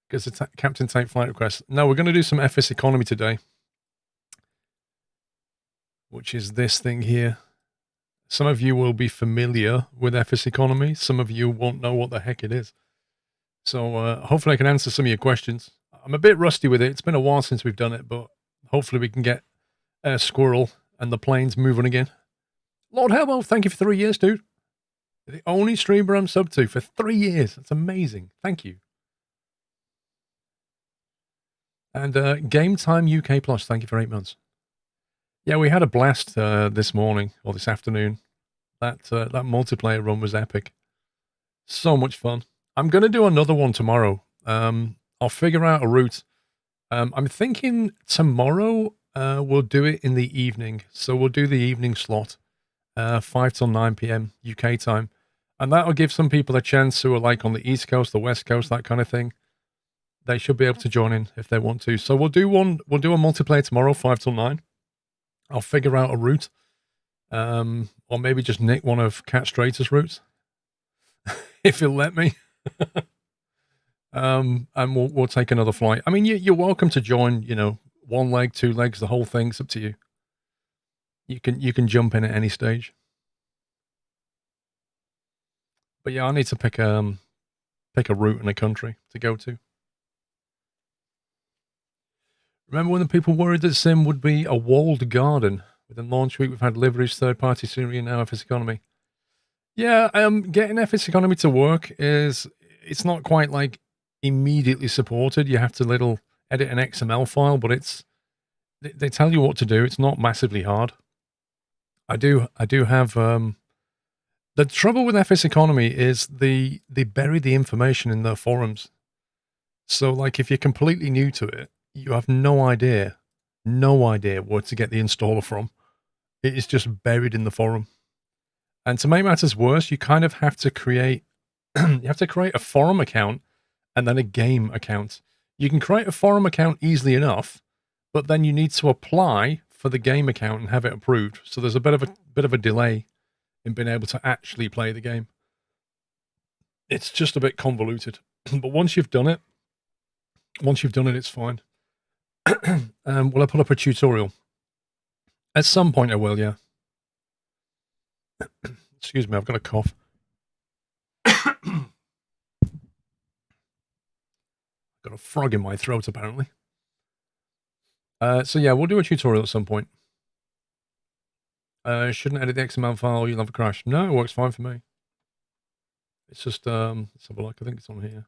Because it's Captain Tank flight request. No, we're going to do some FS economy today, which is this thing here. Some of you will be familiar with FS economy. Some of you won't know what the heck it is. So hopefully I can answer some of your questions. I'm a bit rusty with it. It's been a while since we've done it, but hopefully we can get Squirrel and the planes moving again. Lord Helmo, thank you for 3 years, dude. The only streamer I'm sub to for 3 years. That's amazing. Thank you. And Game Time UK Plus, thank you for 8 months. Yeah, we had a blast this morning or this afternoon. That multiplayer run was epic. So much fun. I'm going to do another one tomorrow. I'll figure out a route. I'm thinking tomorrow we'll do it in the evening. So we'll do the evening slot, 5 till 9 p.m. UK time. And that'll give some people a chance who are like on the East Coast, the West Coast, that kind of thing. They should be able to join in if they want to. So we'll do a multiplayer tomorrow, 5 till 9. I'll figure out a route. Or maybe just nick one of Cat Strater's routes. If he'll let me. And we'll take another flight. I mean, you're welcome to join, 1 leg, 2 legs, the whole thing's up to you. You can jump in at any stage. But yeah, I need to pick a route in a country to go to. Remember when the people worried that Sim would be a walled garden? Within launch week, we've had liveries, third-party scenery, and now FS Economy. Yeah, getting FS Economy to work it's not quite like immediately supported. You have to edit an XML file, but they tell you what to do. It's not massively hard. I do have the trouble with FS Economy is they bury the information in their forums. So like if you're completely new to it, you have no idea where to get the installer from. It is just buried in the forum. And to make matters worse, you kind of have to create a forum account and then a game account. You can create a forum account easily enough, but then you need to apply for the game account and have it approved. So there's a bit of a delay in being able to actually play the game. It's just a bit convoluted. But once you've done it, it's fine. Will I put up a tutorial? At some point I will, yeah. Excuse me, I've got a cough. Got a frog in my throat, apparently. So yeah, we'll do a tutorial at some point. Shouldn't edit the XML file, you'll have a crash. No, it works fine for me. It's just, let's have a look. I think it's on here.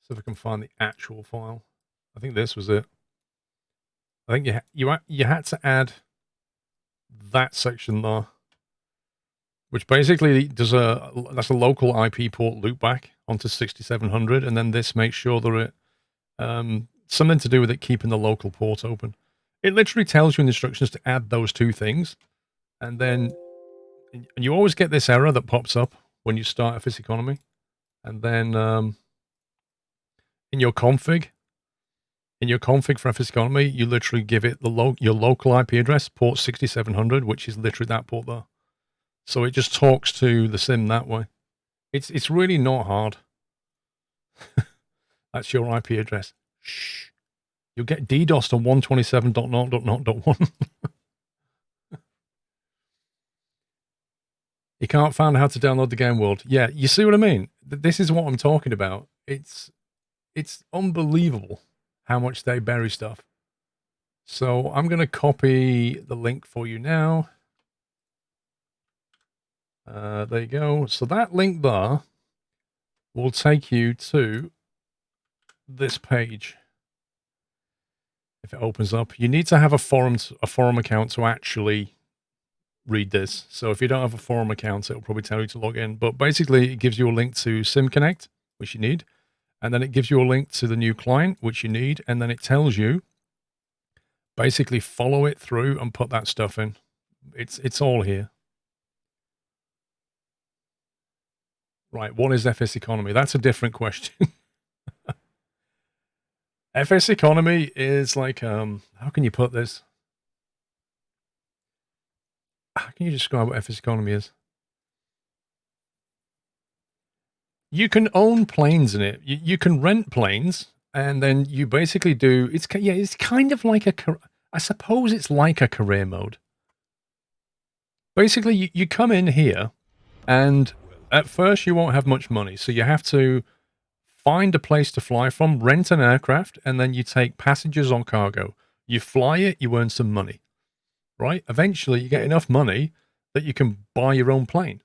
See if I can find the actual file. I think this was it. I think you had to add that section there, which basically that's a local IP port loopback onto 6700, and then this makes sure that it something to do with it keeping the local port open. It literally tells you in the instructions to add those two things, and you always get this error that pops up when you start FS Economy, and then in your config for FS Economy, you literally give it your local IP address, port 6700, which is literally that port there. So it just talks to the sim that way. It's really not hard. That's your IP address. Shh. You'll get DDoSed on 127.0.0.1. You can't find how to download the game world. Yeah, you see what I mean? This is what I'm talking about. It's unbelievable how much they bury stuff. So I'm going to copy the link for you now. There you go. So that link there will take you to this page. If it opens up, you need to have a forum account to actually read this. So if you don't have a forum account, it'll probably tell you to log in. But basically, it gives you a link to SimConnect, which you need. And then it gives you a link to the new client, which you need. And then it tells you, basically follow it through and put that stuff in. It's all here. Right, what is FS Economy? That's a different question. FS Economy is like, how can you put this? How can you describe what FS Economy is? You can own planes in it. You can rent planes, and then you basically do. It's kind of like I suppose it's like a career mode. Basically, you come in here, and at first you won't have much money, so you have to find a place to fly from, rent an aircraft, and then you take passengers on cargo. You fly it, you earn some money, right? Eventually, you get enough money that you can buy your own plane.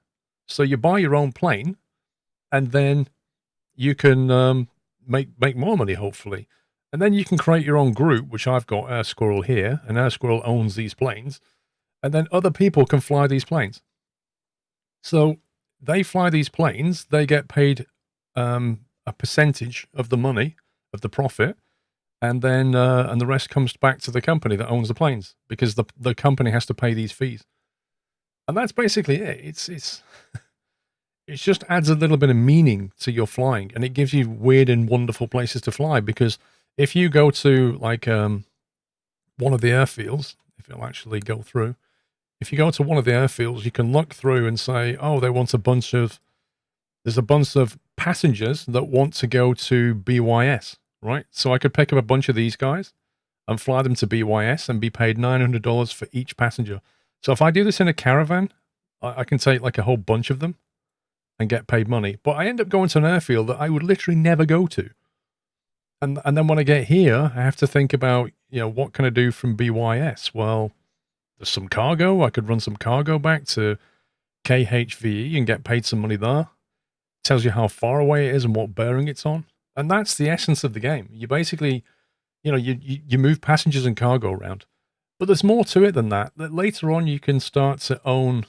So you buy your own plane, and then you can make more money, hopefully. And then you can create your own group, which I've got Air Squirrel here, and Air Squirrel owns these planes. And then other people can fly these planes. So they fly these planes, they get paid a percentage of the money, of the profit, and then and the rest comes back to the company that owns the planes because the company has to pay these fees. And that's basically it. It just adds a little bit of meaning to your flying, and it gives you weird and wonderful places to fly. Because if you go to like one of the airfields, if it'll actually go through, if you go to one of the airfields, you can look through and say, oh, there's a bunch of passengers that want to go to BYS, right? So I could pick up a bunch of these guys and fly them to BYS and be paid $900 for each passenger. So if I do this in a caravan, I can take like a whole bunch of them and get paid money. But I end up going to an airfield that I would literally never go to. And then when I get here, I have to think about, what can I do from BYS? Well, there's some cargo. I could run some cargo back to KHVE and get paid some money there. Tells you how far away it is and what bearing it's on. And that's the essence of the game. You basically, you move passengers and cargo around. But there's more to it than that. That later on you can start to own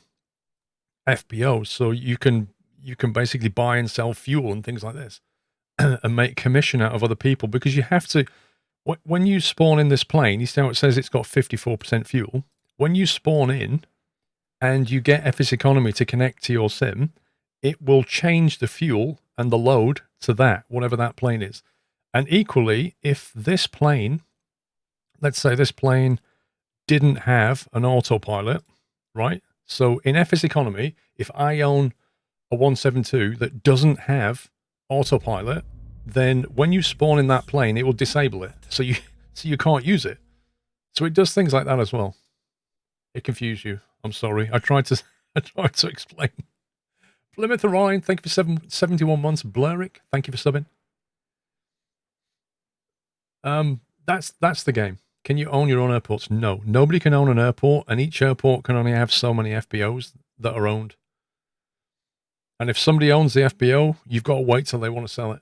FBOs. So you can basically buy and sell fuel and things like this and make commission out of other people, because you have to, when you spawn in this plane, you see how it says it's got 54% fuel. When you spawn in and you get FS Economy to connect to your sim, it will change the fuel and the load to that, whatever that plane is. And equally, if this plane, let's say this plane didn't have an autopilot, right? So in FS Economy, if I own a 172 that doesn't have autopilot, then when you spawn in that plane, it will disable it. So you can't use it. So it does things like that as well. It confused you. I'm sorry. I tried to explain. Plymouth Orion, thank you for 71 months. Blurick, thank you for subbing. That's the game. Can you own your own airports? No. Nobody can own an airport, and each airport can only have so many FBOs that are owned. And if somebody owns the FBO, you've got to wait till they want to sell it.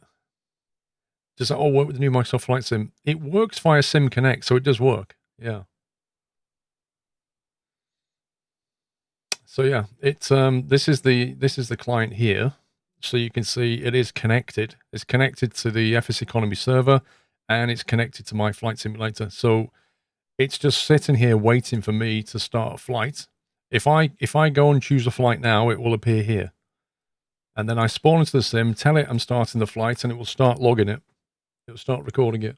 Does that all work with the new Microsoft Flight Sim? It works via Sim Connect, so it does work. Yeah. So yeah, it's this is the client here. So you can see it is connected. It's connected to the FS Economy server, and it's connected to my flight simulator. So it's just sitting here waiting for me to start a flight. If I go and choose a flight now, it will appear here. And then I spawn into the sim, tell it I'm starting the flight, and it will start logging it. It will start recording it.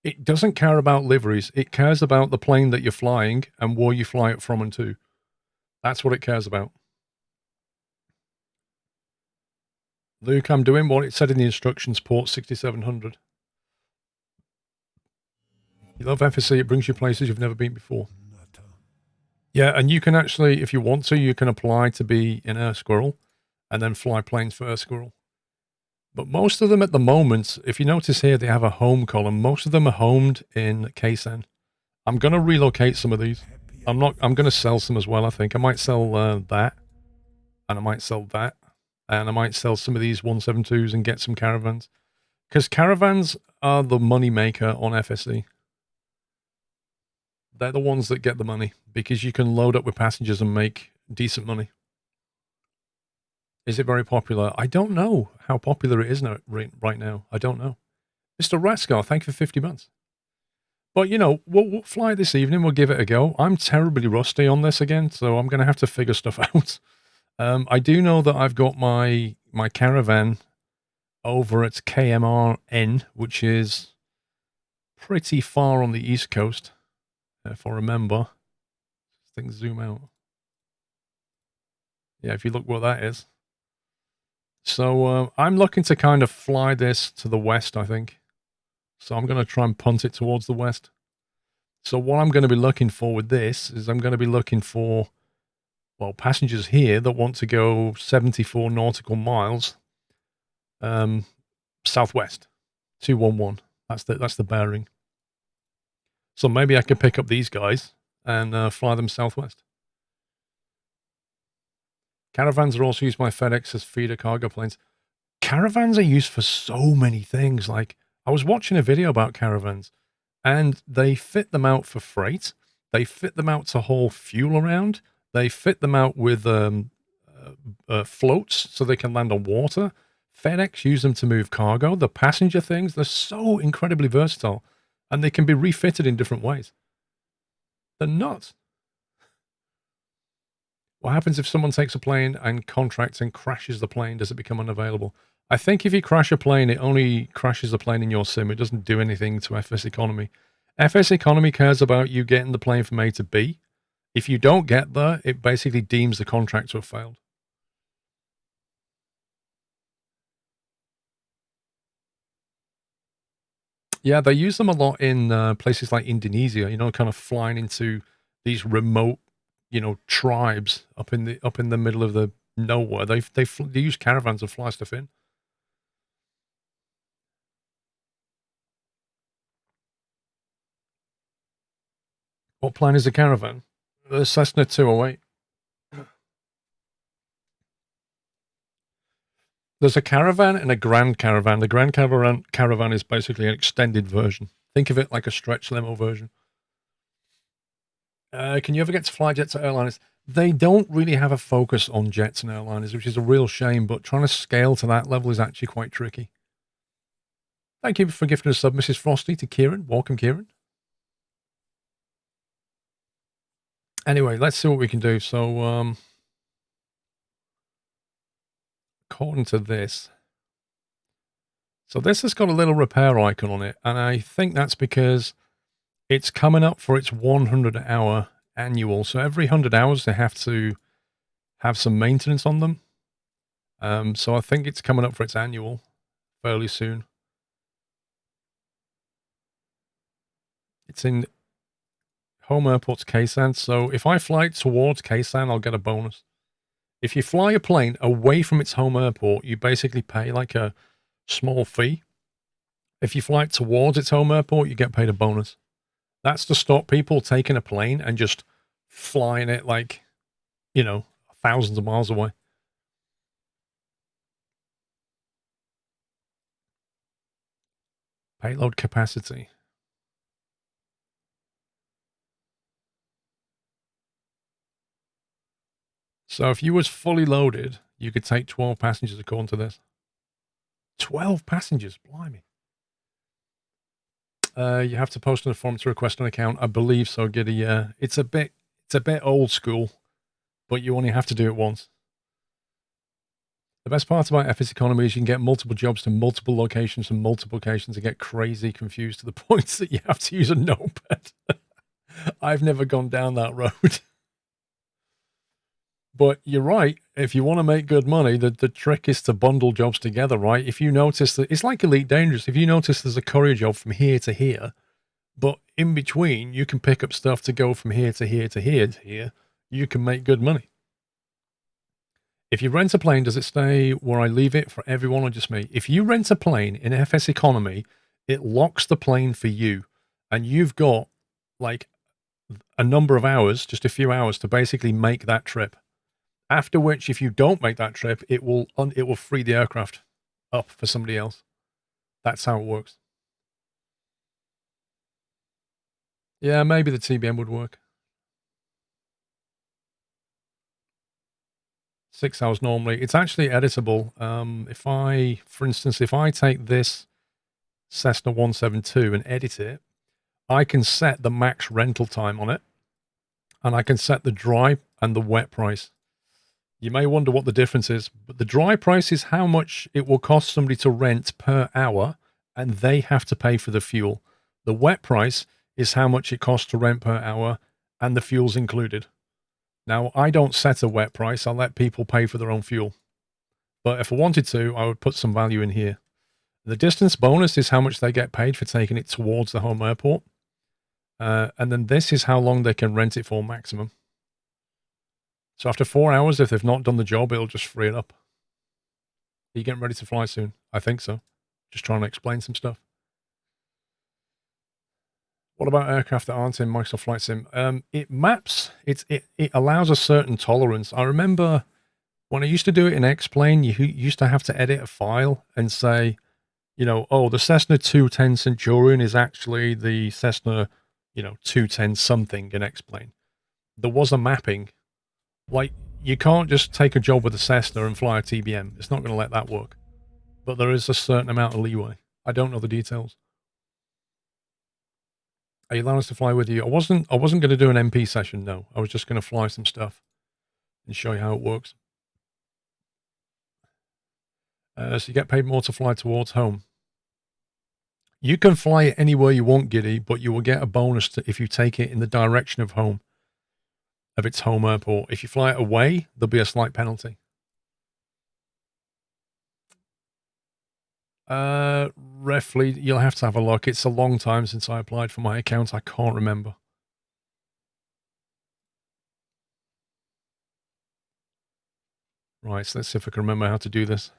It doesn't care about liveries. It cares about the plane that you're flying and where you fly it from and to. That's what it cares about. Luke, I'm doing what it said in the instructions, port 6700. You love FSC, it brings you places you've never been before. Yeah, and you can actually, if you want to, you can apply to be in Air Squirrel and then fly planes for Air Squirrel. But most of them at the moment, if you notice here, they have a home column. Most of them are homed in KSAN. I'm going to relocate some of these. I'm going to sell some as well, I think. I might sell that, and I might sell that, and I might sell some of these 172s and get some caravans. Because caravans are the money maker on FSE. They're the ones that get the money, because you can load up with passengers and make decent money. Is it very popular? I don't know how popular it is now, right now. I don't know. Mr. Raskar, thank you for 50 months. But, we'll fly this evening. We'll give it a go. I'm terribly rusty on this again, so I'm going to have to figure stuff out. I do know that I've got my caravan over at KMRN, which is pretty far on the East Coast, if I remember. Things zoom out. Yeah, if you look what that is. So I'm looking to kind of fly this to the west, I think. So I'm going to try and punt it towards the west. So what I'm going to be looking for with this is I'm going to be looking for, well, passengers here that want to go 74 nautical miles southwest, 211. That's the bearing. So maybe I could pick up these guys and fly them southwest. Caravans are also used by FedEx as feeder cargo planes. Caravans are used for so many things. Like, I was watching a video about caravans, and they fit them out for freight. They fit them out to haul fuel around. They fit them out with floats so they can land on water. FedEx use them to move cargo. The passenger things, they're so incredibly versatile, and they can be refitted in different ways. They're nuts. What happens if someone takes a plane and contracts and crashes the plane? Does it become unavailable? I think if you crash a plane, it only crashes the plane in your sim. It doesn't do anything to FS Economy. FS Economy cares about you getting the plane from A to B. If you don't get there, it basically deems the contract to have failed. Yeah, they use them a lot in places like Indonesia, kind of flying into these remote, tribes up in the middle of the nowhere. They use caravans to fly stuff in. What plane is a caravan? The Cessna 208. There's a caravan and a grand caravan. The grand caravan is basically an extended version. Think of it like a stretch limo version. Can you ever get to fly jets or airliners? They don't really have a focus on jets and airliners, which is a real shame, but trying to scale to that level is actually quite tricky. Thank you for gifting a sub, Mrs. Frosty, to Kieran. Welcome, Kieran. Anyway, let's see what we can do. So, according to this, so this has got a little repair icon on it, and I think that's because it's coming up for its 100-hour annual. So every 100 hours, they have to have some maintenance on them. So I think it's coming up for its annual fairly soon. It's in home airport's Kaysan. So if I fly it towards Kaysan, I'll get a bonus. If you fly a plane away from its home airport, you basically pay like a small fee. If you fly it towards its home airport, you get paid a bonus. That's to stop people taking a plane and just flying it like, thousands of miles away. Payload capacity. So if you was fully loaded, you could take 12 passengers according to this. 12 passengers, blimey. You have to post a form to request an account. I believe so, Giddy. Yeah, it's a bit old school, but you only have to do it once. The best part about FS Economy is you can get multiple jobs to multiple locations from multiple locations and get crazy confused to the point that you have to use a notepad. I've never gone down that road. But you're right. If you want to make good money, the trick is to bundle jobs together, right? If you notice that it's like Elite Dangerous. If you notice there's a courier job from here to here, but in between you can pick up stuff to go from here to here to here to here, you can make good money. If you rent a plane, does it stay where I leave it for everyone or just me? If you rent a plane in FS Economy, it locks the plane for you, and you've got like a number of hours, just a few hours to basically make that trip. After which, if you don't make that trip, it will free the aircraft up for somebody else. That's how it works. Yeah, maybe the TBM would work. 6 hours normally. It's actually editable. For instance, if I take this Cessna 172 and edit it, I can set the max rental time on it, and I can set the dry and the wet price. You may wonder what the difference is, but the dry price is how much it will cost somebody to rent per hour, and they have to pay for the fuel. The wet price is how much it costs to rent per hour, and the fuel's included. Now, I don't set a wet price. I let people pay for their own fuel. But if I wanted to, I would put some value in here. The distance bonus is how much they get paid for taking it towards the home airport. And then this is how long they can rent it for maximum. So after 4 hours, if they've not done the job, it'll just free it up. Are you getting ready to fly soon? I think so. Just trying to explain some stuff. What about aircraft that aren't in Microsoft Flight Sim? It maps. It allows a certain tolerance. I remember when I used to do it in X-Plane, you used to have to edit a file and say, you know, oh, the Cessna 210 Centurion is actually the Cessna, 210 something in X-Plane. There was a mapping. Like, you can't just take a job with a Cessna and fly a TBM. It's not going to let that work. But there is a certain amount of leeway. I don't know the details. Are you allowing us to fly with you? I wasn't going to do an MP session, no. I was just going to fly some stuff and show you how it works. So you get paid more to fly towards home. You can fly it anywhere you want, Giddy, but you will get a bonus if you take it in the direction of home, of its home airport. If you fly it away, there'll be a slight penalty. Roughly, you'll have to have a look. It's a long time since I applied for my account. I can't remember. Right, so let's see if I can remember how to do this.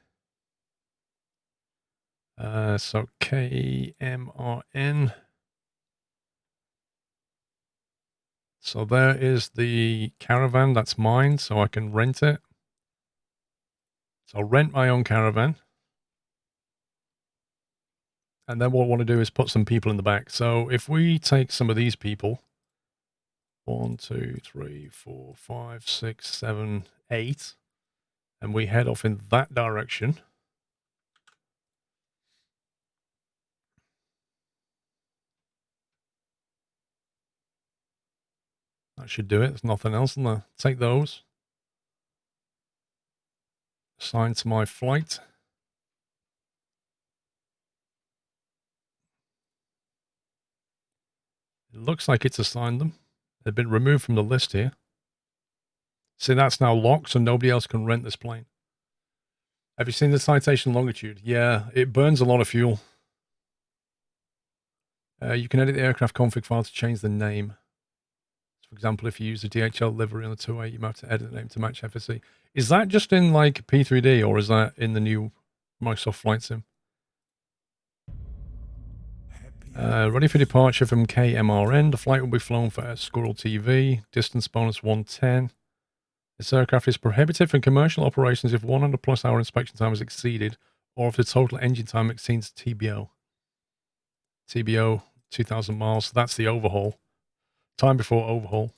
So KMRN. So there is the caravan. That's mine, so I can rent it. So I'll rent my own caravan. And then what I want to do is put some people in the back. So if we take some of these people, 1, 2, 3, 4, 5, 6, 7, 8, and we head off in that direction. That should do it. There's nothing else in there. Take those. Assign to my flight. It looks like it's assigned them. They've been removed from the list here. See, that's now locked, so nobody else can rent this plane. Have you seen the citation longitude? Yeah, it burns a lot of fuel. You can edit the aircraft config file to change the name. For example, if you use the DHL livery on the 2A, you might have to edit the name to match FSC. Is that just in like P3D, or is that in the new Microsoft Flight Sim? Ready for departure from KMRN. The flight will be flown for Squirrel TV. Distance bonus 110. This aircraft is prohibited for commercial operations if 100 plus hour inspection time is exceeded, or if the total engine time exceeds TBO. TBO, 2,000 miles. So that's the overhaul. Time before overhaul.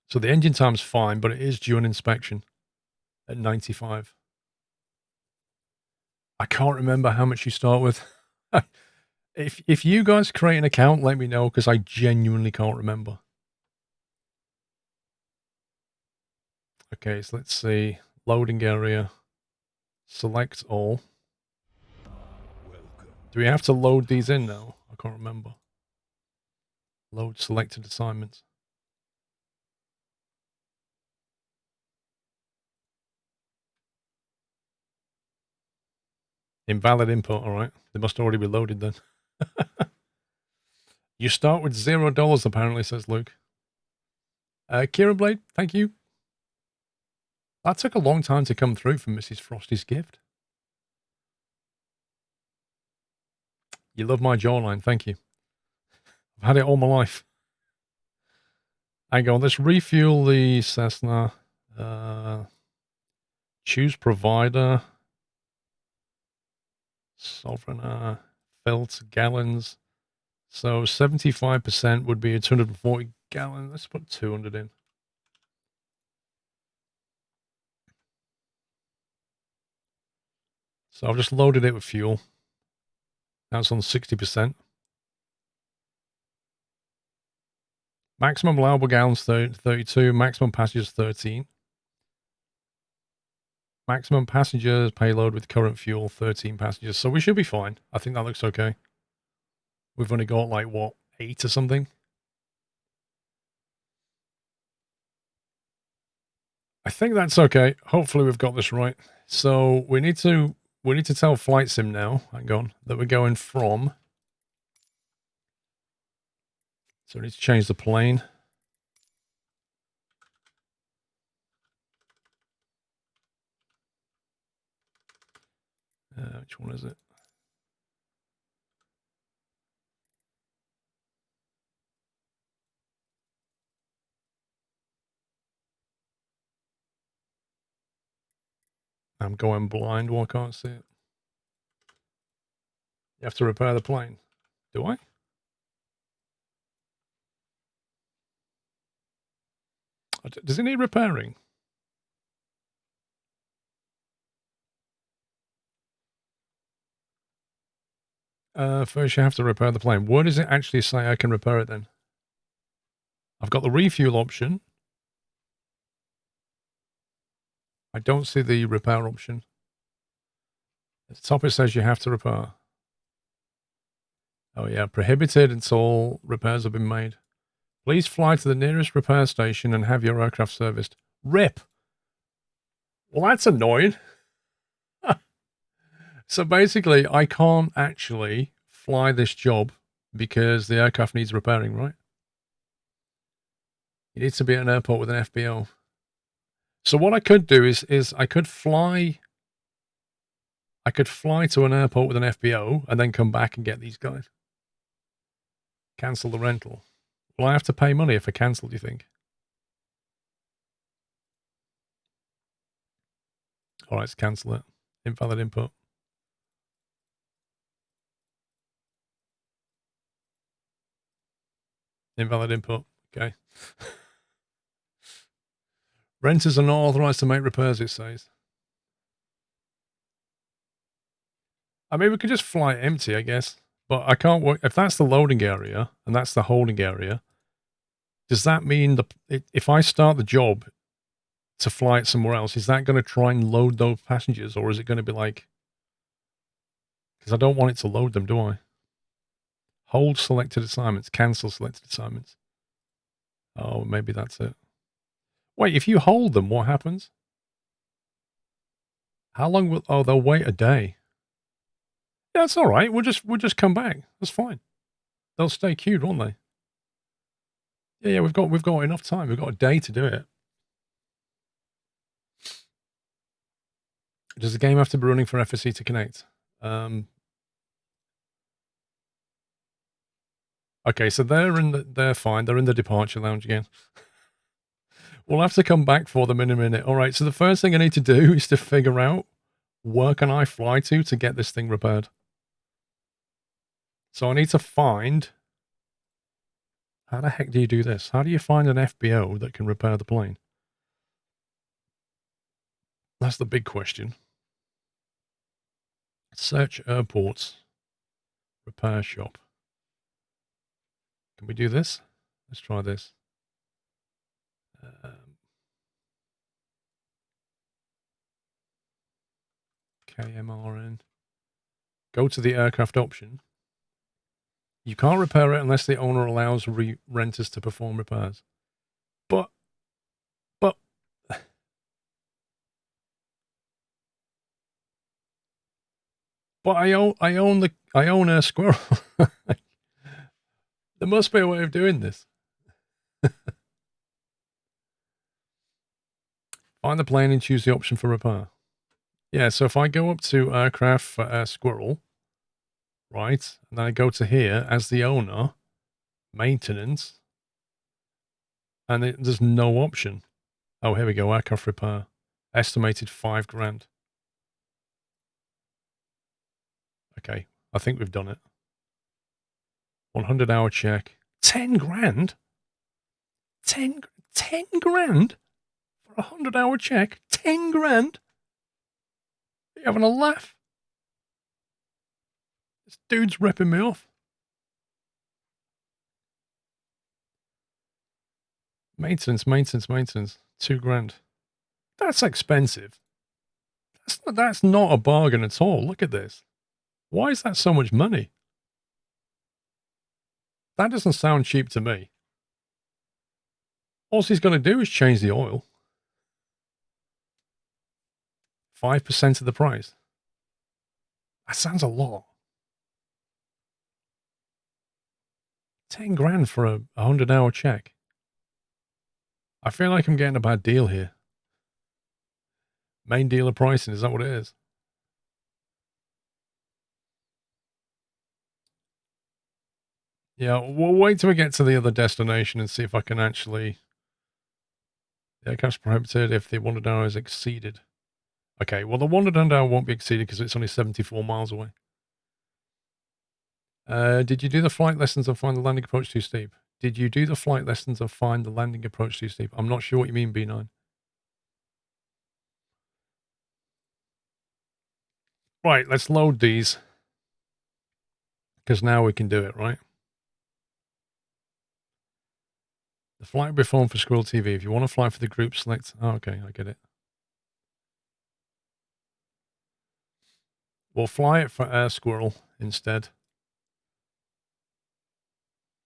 So the engine time's fine, but it is due an inspection at 95. I can't remember how much you start with. If you guys create an account, let me know, because I genuinely can't remember. Okay, so let's see. Loading area. Select all. Do we have to load these in now? I can't remember. Load selected assignments. Invalid input, all right. They must already be loaded then. You start with $0 apparently, says Luke. Kira Blade, thank you. That took a long time to come through from Mrs. Frosty's gift. You love my jawline, thank you. I've had it all my life. Hang on, let's refuel the Cessna. Choose provider. Sovereign felt gallons. So 75% would be a 240 gallon. Let's put 200 in. So I've just loaded it with fuel. Now it's on 60%. Maximum allowable gallons 32. Maximum passengers 13. Maximum passengers payload with current fuel 13 passengers. So we should be fine. I think that looks okay. We've only got like what, 8 or something. I think that's okay. Hopefully we've got this right. So we need to tell Flight Sim now, hang on, that we're going from. So we need to change the plane. Which one is it? I'm going blind. Well, I can't see it. You have to repair the plane. Do I? Does it need repairing? First you have to repair the plane. Where does it actually say I can repair it then? I've got the refuel option. I don't see the repair option. At the top it says you have to repair. Oh yeah, prohibited until repairs have been made. Please fly to the nearest repair station and have your aircraft serviced. RIP! Well, that's annoying. So basically, I can't actually fly this job because the aircraft needs repairing, right? You need to be at an airport with an FBO. So what I could do is I could fly to an airport with an FBO and then come back and get these guys. Cancel the rental. Will I have to pay money if I cancel, do you think? All right, let's cancel it. Invalid input. Invalid input. Okay. Renters are not authorized to make repairs, it says. I mean, we could just fly it empty, I guess. But I can't work. If that's the loading area and that's the holding area, does that mean if I start the job to fly it somewhere else, is that going to try and load those passengers, or is it going to be like, because I don't want it to load them, do I? Hold selected assignments, cancel selected assignments. Oh, maybe that's it. Wait, if you hold them, what happens? How long will, oh, they'll wait a day. Yeah, that's all right. We'll just come back. That's fine. They'll stay queued, won't they? Yeah, we've got enough time. We've got a day to do it. Does the game have to be running for FSC to connect? Okay, so they're fine. They're in the departure lounge again. We'll have to come back for them in a minute. All right, so the first thing I need to do is to figure out where can I fly to get this thing repaired. So I need to find, how the heck do you do this? How do you find an FBO that can repair the plane? That's the big question. Search airports, repair shop. Can we do this? Let's try this. KMRN. Go to the aircraft option. You can't repair it unless the owner allows renters to perform repairs. But I own a Squirrel. There must be a way of doing this. Find the plane and choose the option for repair. Yeah, so if I go up to aircraft for Squirrel, right, and then I go to here as the owner, maintenance, and there's no option. Oh, here we go, aircraft repair. Estimated $5,000. Okay, I think we've done it. 100-hour check. 10 grand? 10 grand? For a 100-hour check? 10 grand? Are you having a laugh? This dude's ripping me off. Maintenance. 2 grand. That's expensive. That's not a bargain at all. Look at this. Why is that so much money? That doesn't sound cheap to me. All he's going to do is change the oil. 5% of the price. That sounds a lot. 10 grand for a 100-hour check. I feel like I'm getting a bad deal here. Main dealer pricing, is that what it is? Yeah, we'll wait till we get to the other destination and see if I can actually... Yeah, cash prohibited if the 100 hour is exceeded. Okay, well, the 100 hour won't be exceeded because it's only 74 miles away. Did you do the flight lessons and find the landing approach too steep? Did you do the flight lessons and find the landing approach too steep? I'm not sure what you mean, B9. Right, let's load these. Because now we can do it, right? The flight will be formed for Squirrel TV. If you want to fly for the group, select... Oh, okay, I get it. We'll fly it for Air Squirrel instead.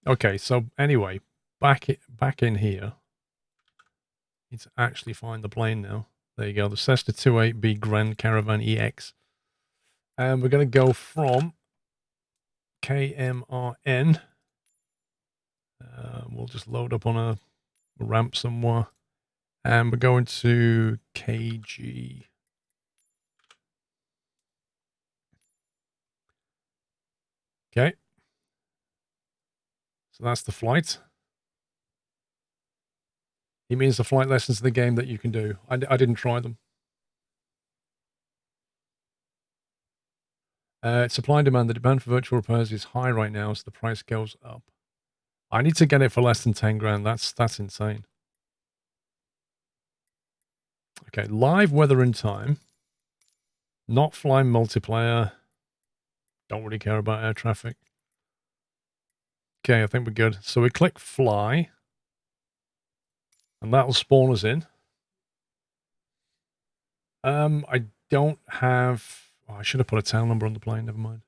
Okay, so anyway, back in here. Need to actually find the plane now. There you go, the Cessna 28B Grand Caravan EX. And we're going to go from KMRN. We'll just load up on a ramp somewhere. And we're going to KG. Okay. So that's the flight. He means the flight lessons of the game that you can do. I didn't try them. Supply and demand. The demand for virtual repairs is high right now, so the price goes up. I need to get it for less than 10 grand. That's insane. Okay, live weather and time. Not flying multiplayer. Don't really care about air traffic. Okay, I think we're good. So we click fly. And that'll spawn us in. I don't have... Oh, I should have put a tail number on the plane. Never mind.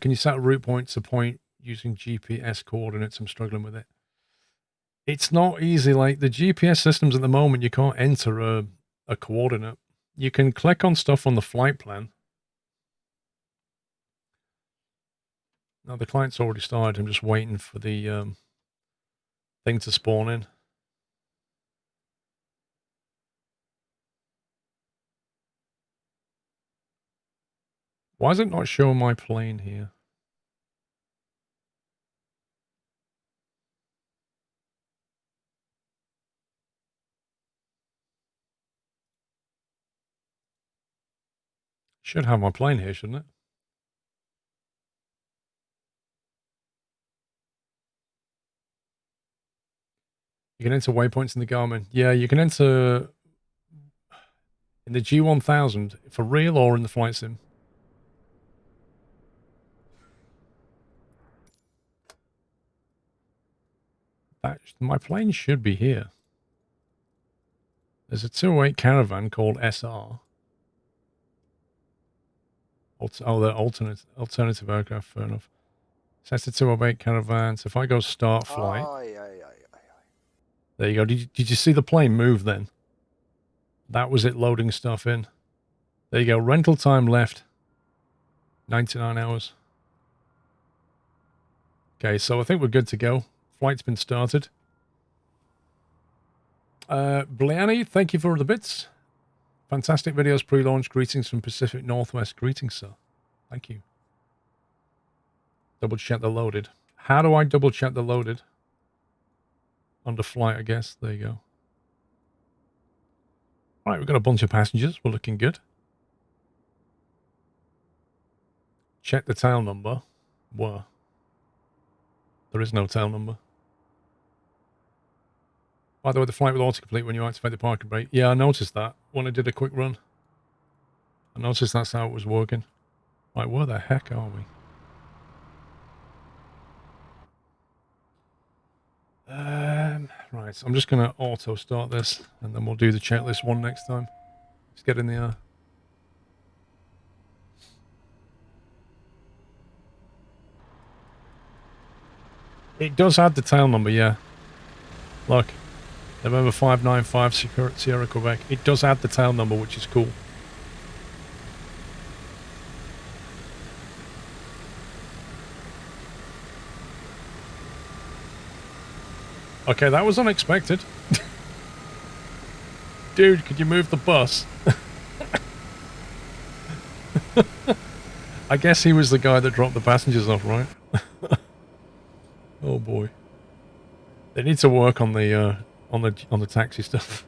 Can you set a route point to point using GPS coordinates? I'm struggling with it. It's not easy. Like the GPS systems at the moment, you can't enter a coordinate. You can click on stuff on the flight plan. Now the client's already started. I'm just waiting for the thing to spawn in. Why is it not showing my plane here? Should have my plane here, shouldn't it? You can enter waypoints in the Garmin. Yeah, you can enter in the G1000 for real or in the flight sim. My plane should be here. There's a 208 Caravan called SR. Oh, they're alternative aircraft, fair enough. Cessna 208 Caravan. So if I go start flight. There you go. Did you see the plane move then? That was it loading stuff in. There you go. Rental time left. 99 hours. Okay, so I think we're good to go. Flight's been started. Bliani, thank you for the bits. Fantastic videos pre-launch. Greetings from Pacific Northwest. Greetings, sir. Thank you. Double check the loaded. How do I double check the loaded? Under flight, I guess. There you go. All right, we've got a bunch of passengers. We're looking good. Check the tail number. Whoa. There is no tail number. By the way, the flight will autocomplete when you activate the parking brake. Yeah, I noticed that when I did a quick run. I noticed that's how it was working. Right, where the heck are we? Right, I'm just going to auto start this, and then we'll do the checklist one next time. Let's get in the air. It does add the tail number, yeah. Look. November 595 Sierra Quebec. It does add the tail number, which is cool. Okay, that was unexpected. Dude, could you move the bus? I guess he was the guy that dropped the passengers off, right? Oh boy. They need to work on the taxi stuff.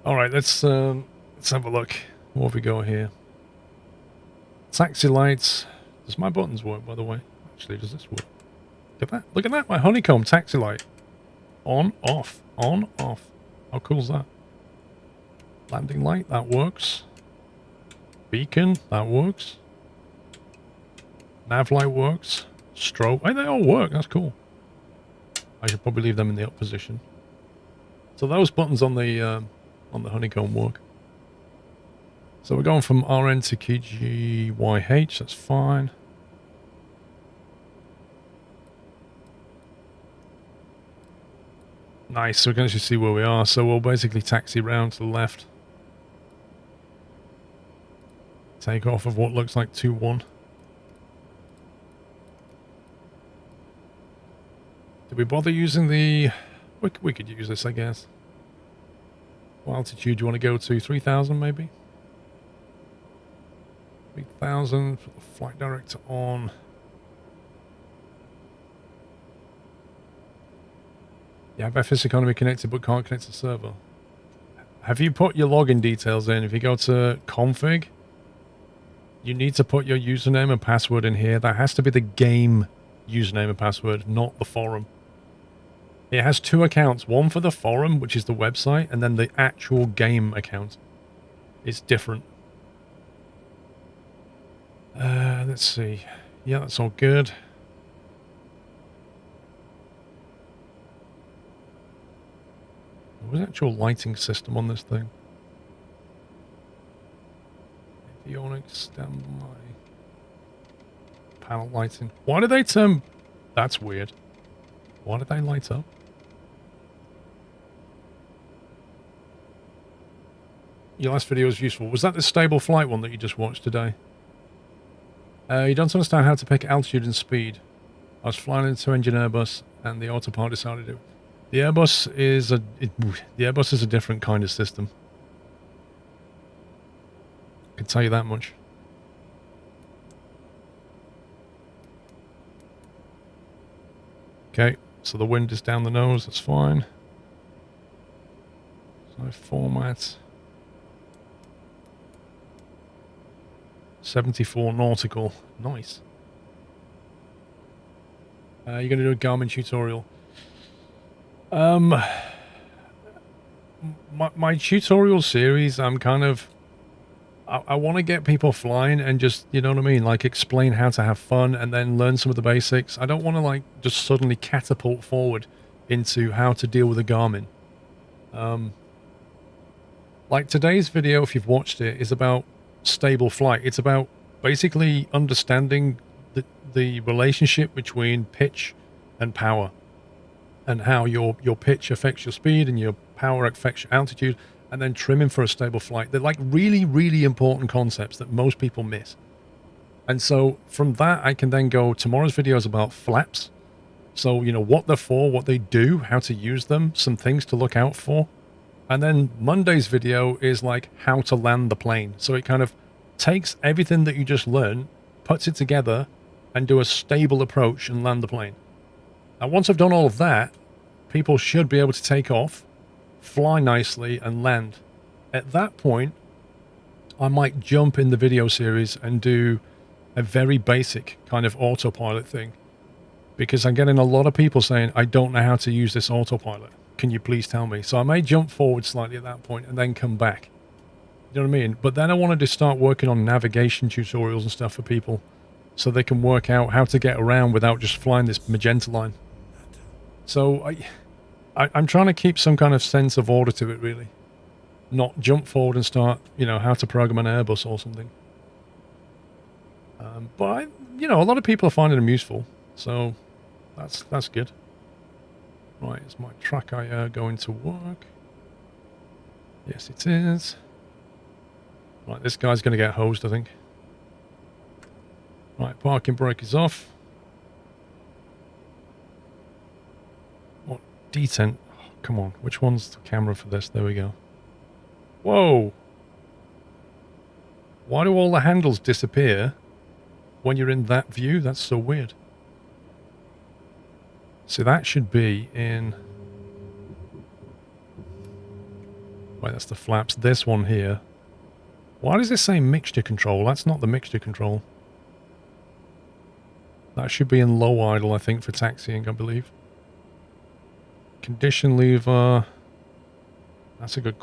All right, let's have a look. What have we got here? Taxi lights. Does my buttons work, by the way? Actually, does this work? Look at that. Look at that. My honeycomb taxi light. On, off. On, off. How cool is that? Landing light. That works. Beacon. That works. Nav light works. Strobe. Hey, they all work. That's cool. I should probably leave them in the up position. So those buttons on the honeycomb work. So we're going from RN to KGYH. That's fine. Nice. So we can actually see where we are. So we'll basically taxi round to the left. Take off of what looks like 2-1. Did we bother using the... We could use this, I guess. What altitude do you want to go to? 3,000 maybe? 3,000. Put the flight director on. You have FS Economy connected but can't connect to the server. Have you put your login details in? If you go to config, you need to put your username and password in here. That has to be the game username and password, not the forum. It has two accounts. One for the forum, which is the website, and then the actual game account. It's different. Let's see. Yeah, that's all good. What was the actual lighting system on this thing? Avionics, standby. Panel lighting. Why do they turn... That's weird. Why did they light up? Your last video was useful. Was that the stable flight one that you just watched today? You don't understand how to pick altitude and speed. I was flying into engine Airbus and the Autopilot decided to... The Airbus is a different kind of system. I can tell you that much. Okay, so the wind is down the nose, that's fine. So format. 74 nautical. Nice. You're going to do a Garmin tutorial. My tutorial series, I'm kind of... I want to get people flying and just, you know what I mean? Like, explain how to have fun and then learn some of the basics. I don't want to, like, just suddenly catapult forward into how to deal with a Garmin. Like, today's video, if you've watched it, is about stable flight. It's about basically understanding the relationship between pitch and power, and how your pitch affects your speed and your power affects your altitude, and then trimming for a stable flight. They're like really, really important concepts that most people miss. And so from that, I can then go, tomorrow's video is about flaps. So, you know, what they're for, what they do, how to use them, some things to look out for. And then Monday's video is like how to land the plane. So it kind of takes everything that you just learned, puts it together, and do a stable approach and land the plane. And once I've done all of that, people should be able to take off, fly nicely, and land. At that point, I might jump in the video series and do a very basic kind of autopilot thing. Because I'm getting a lot of people saying, I don't know how to use this autopilot. Can you please tell me? So I may jump forward slightly at that point and then come back. You know what I mean? But then I wanted to start working on navigation tutorials and stuff for people so they can work out how to get around without just flying this magenta line. So I'm trying to keep some kind of sense of order to it, really. Not jump forward and start, you know, how to program an Airbus or something. But, you know, a lot of people are finding them useful. So that's good. Right, is my track IR going to work? Yes, it is. Right, this guy's going to get hosed, I think. Right, parking brake is off. What? Detent. Oh, come on, which one's the camera for this? There we go. Whoa! Why do all the handles disappear when you're in that view? That's so weird. So that should be in... Wait, that's the flaps. This one here. Why does it say mixture control? That's not the mixture control. That should be in low idle, I think, for taxiing, I believe. Condition lever. That's a good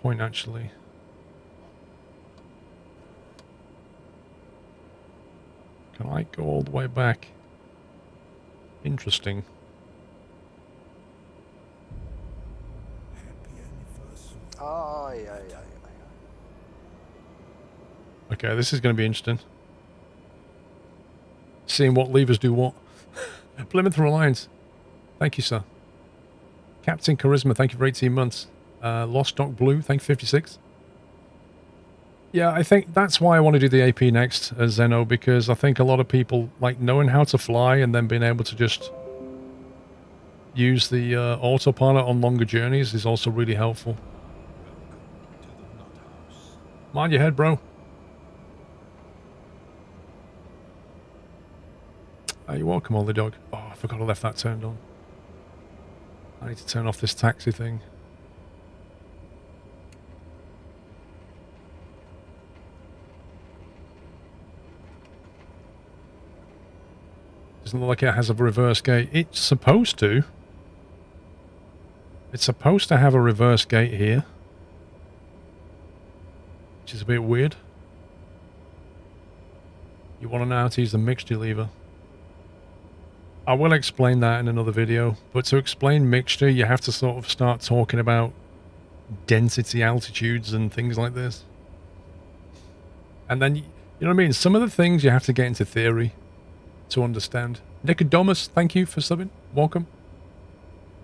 point, actually. Can I go all the way back? Interesting. Okay, this is going to be interesting. Seeing what levers do what. Plymouth Reliance. Thank you, sir. Captain Charisma, thank you for 18 months. Lost Dog Blue, thank you 56. Yeah, I think that's why I want to do the AP next, Zeno, because I think a lot of people like knowing how to fly and then being able to just use the autopilot on longer journeys is also really helpful. Mind your head, bro. You're welcome, Ollie Dog. Oh, I forgot I left that turned on. I need to turn off this taxi thing. Doesn't look like it has a reverse gate. It's supposed to. It's supposed to have a reverse gate here. Which is a bit weird. You want to know how to use the mixture lever. I will explain that in another video, but to explain mixture, you have to sort of start talking about density altitudes and things like this. And then, you know what I mean? Some of the things you have to get into theory to understand. Nicodemus, thank you for subbing. Welcome.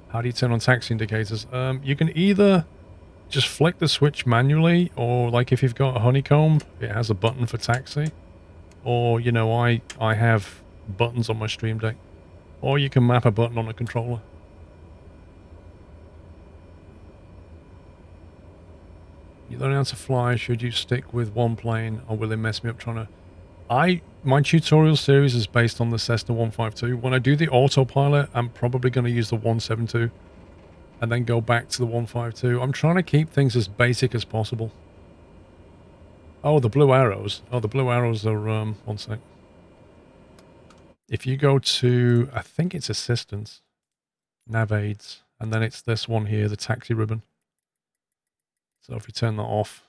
How do you turn on taxi indicators? You can either just flick the switch manually, or like if you've got a honeycomb, it has a button for taxi. Or, you know, I have buttons on my Stream Deck. Or you can map a button on a controller. You learn how to fly. Should you stick with one plane, or will it mess me up trying to... My tutorial series is based on the Cessna 152. When I do the autopilot, I'm probably going to use the 172 and then go back to the 152. I'm trying to keep things as basic as possible. Oh, the blue arrows. Oh, the blue arrows are... one sec. If you go to... I think it's Assistance. Nav Aids. And then it's this one here, the taxi ribbon. So if you turn that off...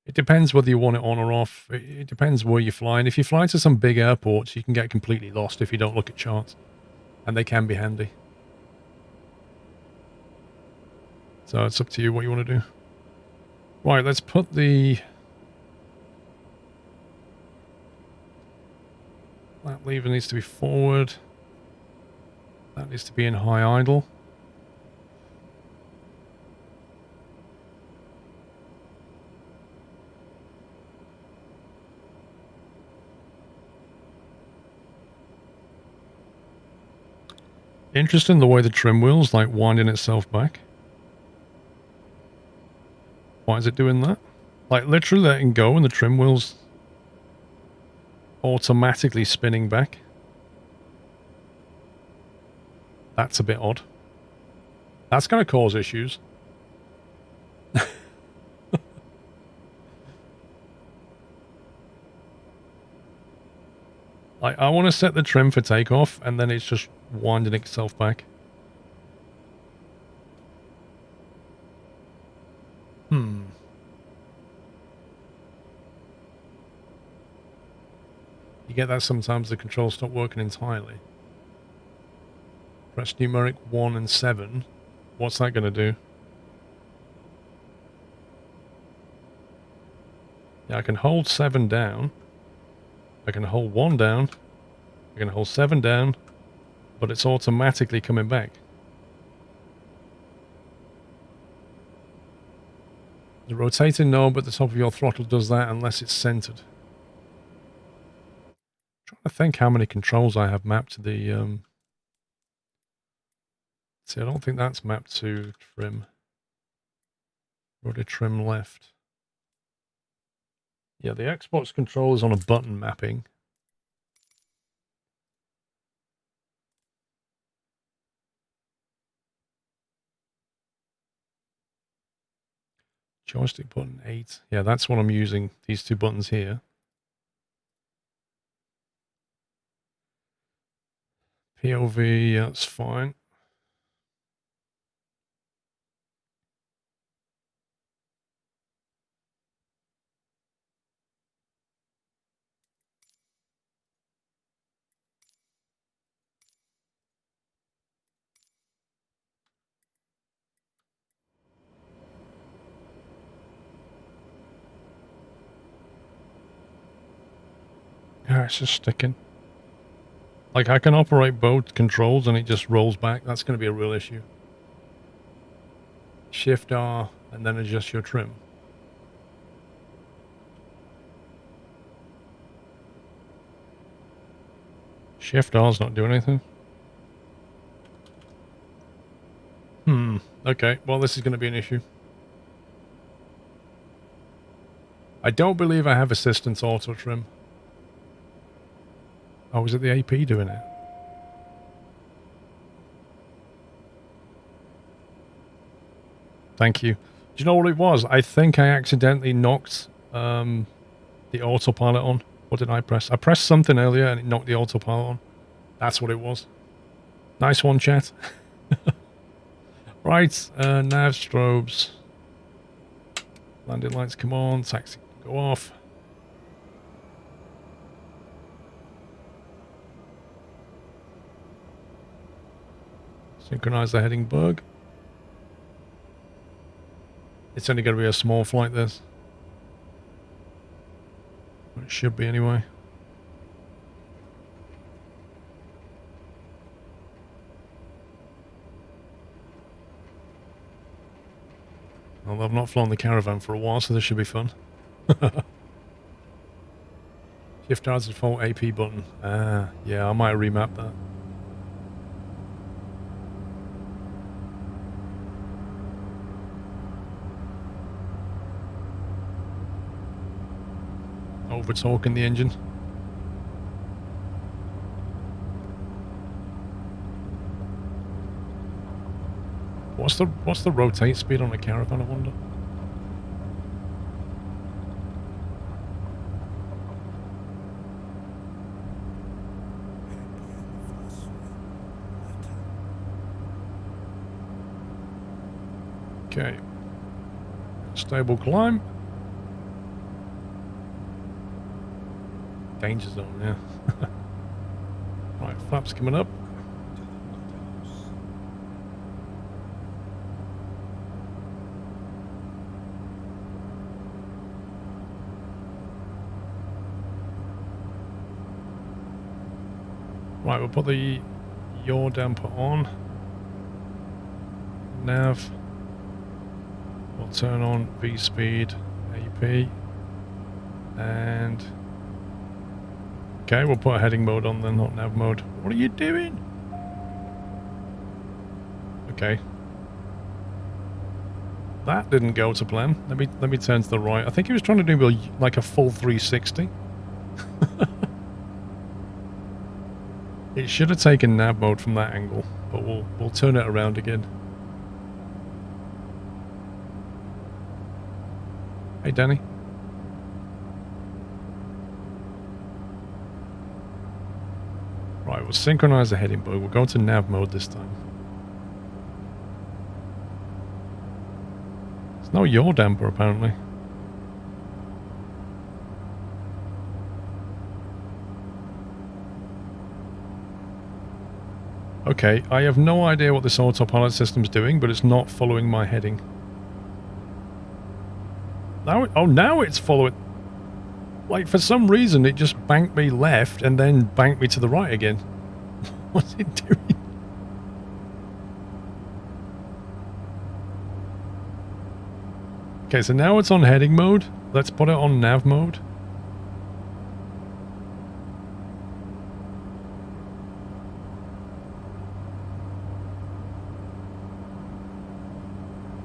It depends whether you want it on or off. It depends where you're flying. If you fly to some big airports, you can get completely lost if you don't look at charts. And they can be handy. So it's up to you what you want to do. Right, let's put the... That lever needs to be forward. That needs to be in high idle. Interesting the way the trim wheel's like winding itself back. Why is it doing that? Like literally letting go and the trim wheel's automatically spinning back. That's a bit odd. That's going to cause issues. I want to set the trim for takeoff, and then it's just winding itself back. You get that sometimes the controls stop working entirely. Press numeric 1 and 7. What's that going to do? Yeah, I can hold 7 down. I can hold 1 down. I can hold 7 down. But it's automatically coming back. The rotating knob at the top of your throttle does that unless it's centered. I'm trying to think how many controls I have mapped to the... See, I don't think that's mapped to trim. Rudder trim left. Yeah, the Xbox controls on a button mapping. Joystick button 8. Yeah, that's what I'm using. These two buttons here. POV, yeah, that's fine. Yeah, it's just sticking. Like, I can operate both controls and it just rolls back. That's going to be a real issue. Shift R and then adjust your trim. Shift R's not doing anything. Okay, well, this is going to be an issue. I don't believe I have Assistance Auto Trim. Oh, is it the AP doing it? Thank you. Do you know what it was? I think I accidentally knocked the autopilot on. What did I press? I pressed something earlier and it knocked the autopilot on. That's what it was. Nice one, chat. Right, nav strobes. Landing lights come on, taxi go off. Synchronize the heading bug. It's only going to be a small flight, this. It should be anyway. Well, I've not flown the Caravan for a while, so this should be fun. Shift R is the default AP button. Ah, yeah, I might remap that. Over torquing the engine. What's the rotate speed on a Caravan, I wonder? Okay. Stable climb. Danger zone, yeah. Right, flaps coming up. Right, we'll put the yaw damper on. Nav. We'll turn on V-speed, AP. And... okay, we'll put a heading mode on then, not nav mode. What are you doing? Okay. That didn't go to plan. Let me turn to the right. I think he was trying to do like a full 360. It should have taken nav mode from that angle, but we'll turn it around again. Hey, Danny. Right, we'll synchronize the heading bug. We'll go to nav mode this time. There's no yaw damper, apparently. Okay, I have no idea what this autopilot system's doing, but it's not following my heading. Now it's following... like, for some reason, it just banked me left and then banked me to the right again. What's it doing? Okay, so now it's on heading mode. Let's put it on nav mode.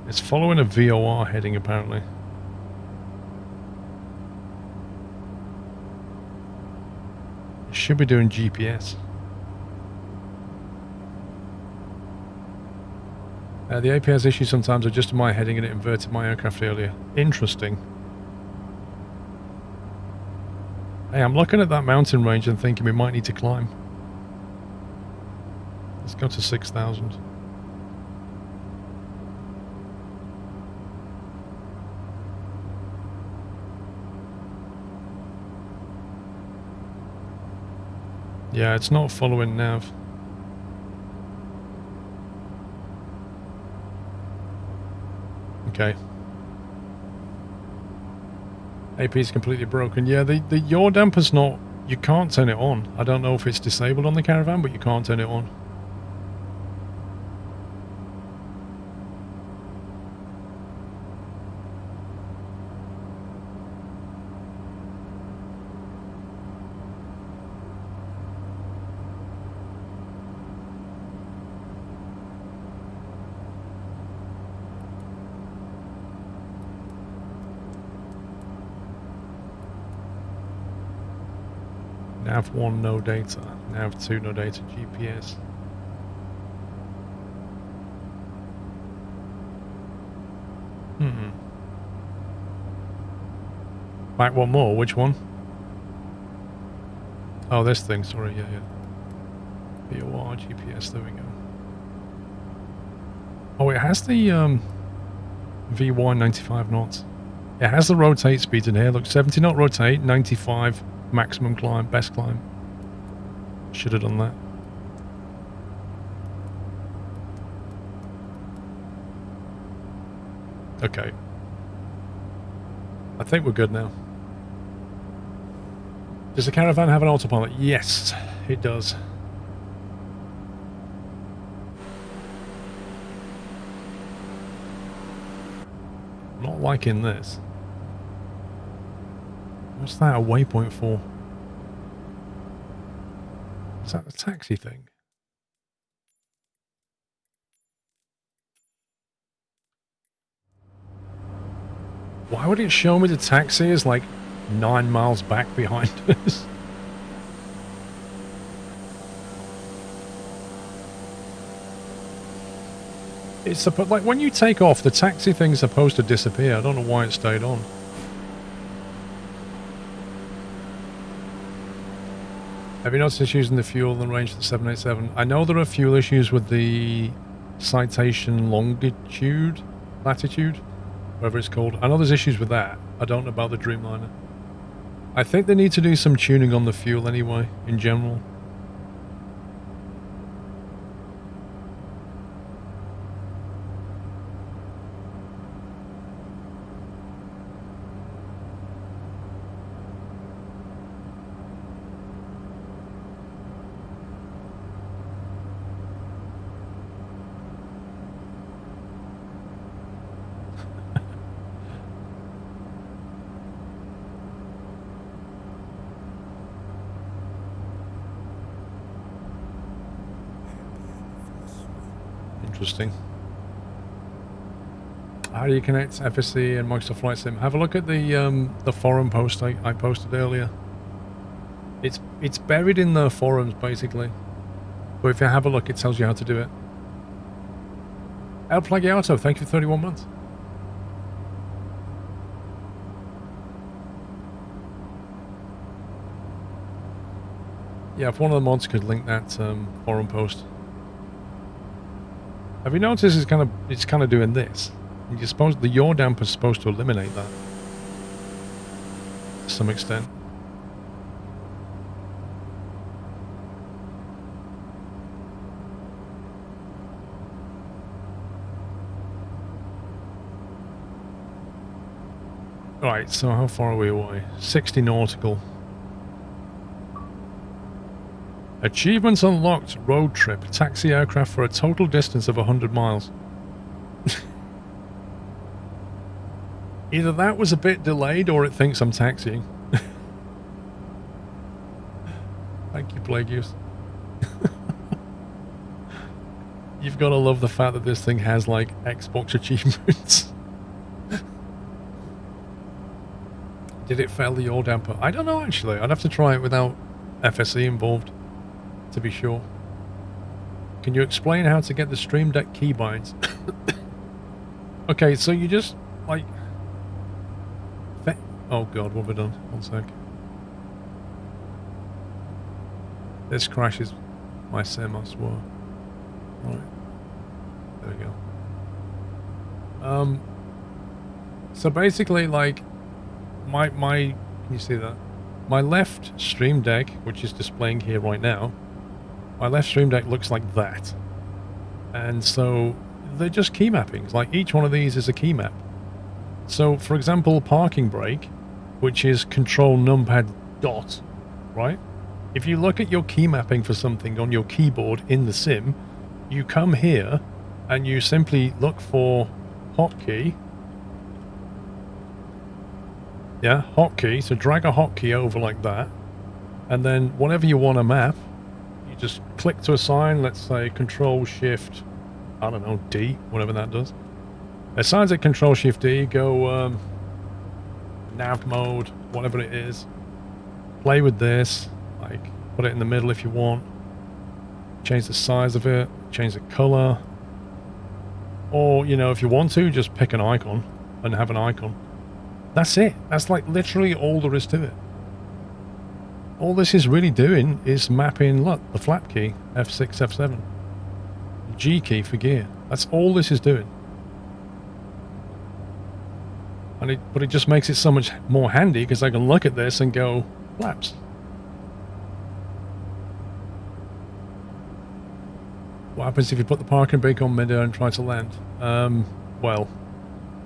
It's following a VOR heading, apparently. It should be doing GPS. The AP has issues sometimes adjusted my heading and it inverted my aircraft earlier. Interesting. Hey, I'm looking at that mountain range and thinking we might need to climb. Let's go to 6,000. Yeah, it's not following nav. Okay. AP is completely broken. Yeah, the yaw damper's not... You can't turn it on. I don't know if it's disabled on the Caravan, but you can't turn it on. Nav 1 no data, Nav 2 no data, GPS. Back one more, which one? Oh, this thing, sorry, yeah. VOR, GPS, there we go. Oh, it has the VY 95 knots. It has the rotate speed in here, look, 70 knot rotate, 95 maximum climb, best climb. Should have done that. Okay. I think we're good now. Does the Caravan have an autopilot? Yes, it does. I'm not liking this. What's that a waypoint for? Is that the taxi thing? Why would it show me the taxi is like 9 miles back behind us? It's supposed, like when you take off, the taxi thing's supposed to disappear. I don't know why it stayed on. Have you noticed issues in the fuel and range of the 787? I know there are fuel issues with the citation longitude, latitude, whatever it's called. I know there's issues with that. I don't know about the Dreamliner. I think they need to do some tuning on the fuel anyway, in general. Interesting. How do you connect FSC and Microsoft Flight Sim? Have a look at the forum post I posted earlier. It's buried in the forums basically, but if you have a look, it tells you how to do it. El Plagiato, thank you for 31 months. Yeah, if one of the mods could link that forum post. Have you noticed it's kind of doing this? You're supposed the yaw damper is supposed to eliminate that to some extent. Right, so how far are we away? 60 nautical. Achievements unlocked. Road trip. Taxi aircraft for a total distance of 100 miles. Either that was a bit delayed or it thinks I'm taxiing. Thank you, Plagueis. You've got to love the fact that this thing has, like, Xbox achievements. Did it fail the yaw damper? I don't know, actually. I'd have to try it without FSE involved, to be sure. Can you explain how to get the Stream Deck keybinds? Okay, so you just, like... Oh god, what have I done? One sec. This crashes my sim, I swear. Right. There we go. So basically, like, my can you see that? My left Stream Deck, which is displaying here right now, my left Stream Deck looks like that. And so they're just key mappings. Like, each one of these is a key map. So, for example, parking brake, which is control numpad dot, right? If you look at your key mapping for something on your keyboard in the sim, you come here and you simply look for hotkey. Yeah, hotkey. So drag a hotkey over like that. And then whatever you want to map, you just click to assign, let's say Control Shift, I don't know, D, whatever that does. Assigns it Control Shift D, go nav mode, whatever it is. Play with this, like put it in the middle if you want. Change the size of it, change the color. Or, you know, if you want to, just pick an icon and have an icon. That's it. That's like literally all there is to it. All this is really doing is mapping, look, the flap key, F6, F7. G key for gear. That's all this is doing. And but it just makes it so much more handy because I can look at this and go, flaps. What happens if you put the parking brake on midair and try to land? Well,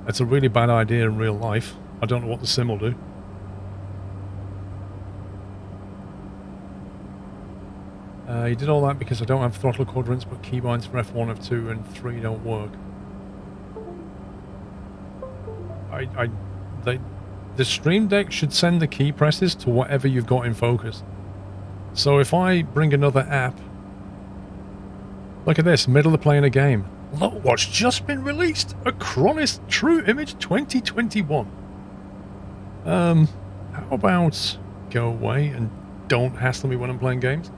that's a really bad idea in real life. I don't know what the sim will do. You did all that because I don't have throttle quadrants, but keybinds for F1, F2, and 3 don't work. The Stream Deck should send the key presses to whatever you've got in focus. So if I bring another app, look at this, middle of playing a game. Look what's just been released, Acronis True Image 2021. How about go away and don't hassle me when I'm playing games?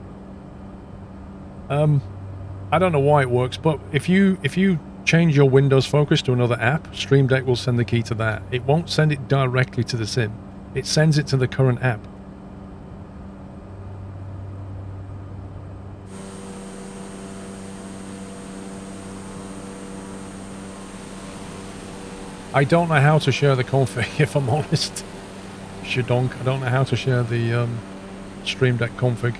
I don't know why it works, but if you change your Windows focus to another app, Stream Deck will send the key to that. It won't send it directly to the sim. It sends it to the current app. I don't know how to share the config, if I'm honest. Shadonk, I don't know how to share the Stream Deck config.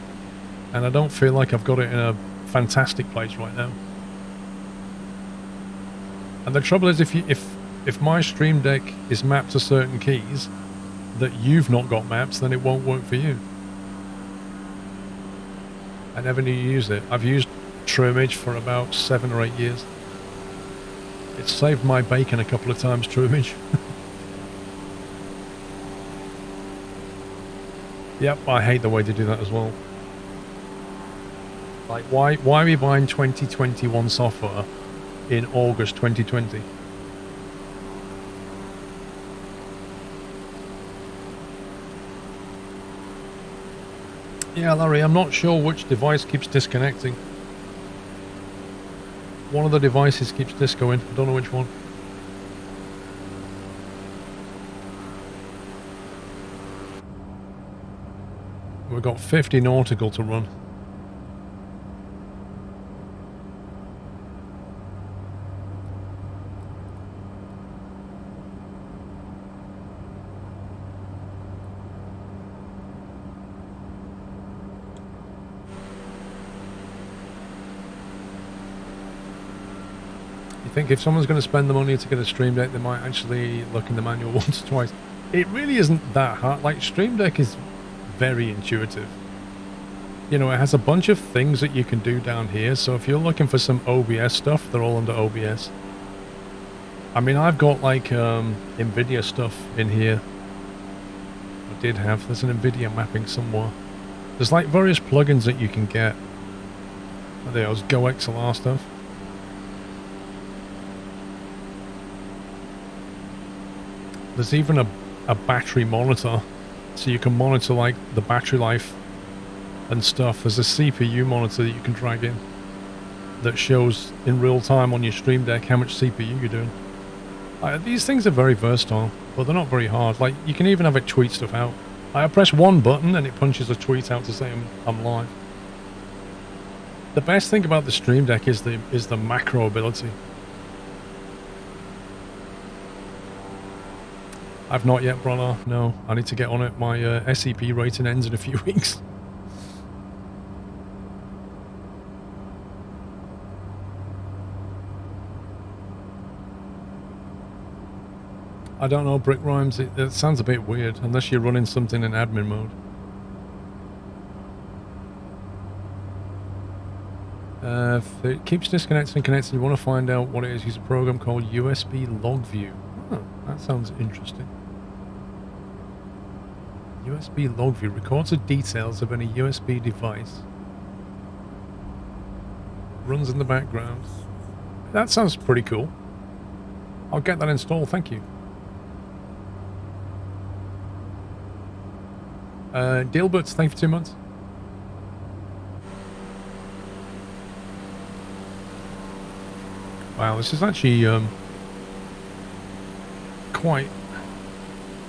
And I don't feel like I've got it in a fantastic place right now. And the trouble is, if my Stream Deck is mapped to certain keys that you've not got maps, then it won't work for you. I never knew you use it. I've used True Image for about 7 or 8 years. It's saved my bacon a couple of times, True Image. Yep, I hate the way they do that as well. Like, why are we buying 2021 software in August 2020? Yeah, Larry, I'm not sure which device keeps disconnecting. One of the devices keeps discoing. I don't know which one. We've got 50 nautical to run. I think if someone's going to spend the money to get a Stream Deck, they might actually look in the manual once or twice. It really isn't that hard. Like, Stream Deck is very intuitive. You know, it has a bunch of things that you can do down here, so if you're looking for some OBS stuff, they're all under OBS. I mean, I've got like NVIDIA stuff in here. I did have. There's an NVIDIA mapping somewhere. There's like various plugins that you can get. There's Go XLR stuff. There's even a battery monitor, so you can monitor like the battery life and stuff. There's a CPU monitor that you can drag in that shows in real time on your Stream Deck how much CPU you're doing. These things are very versatile, but they're not very hard. Like, you can even have it tweet stuff out. I press one button and it punches a tweet out to say I'm live. The best thing about the Stream Deck is the macro ability. I've not yet, brother. No, I need to get on it. My SEP rating ends in a few weeks. I don't know, Brick Rhymes. It sounds a bit weird, unless you're running something in admin mode. If it keeps disconnecting and connecting, you want to find out what it is, use a program called USB Log View. Oh, that sounds interesting. USB Log View records the details of any USB device. Runs in the background. That sounds pretty cool. I'll get that installed, thank you. Dealbert, thank you for 2 months. Wow, this is actually quite...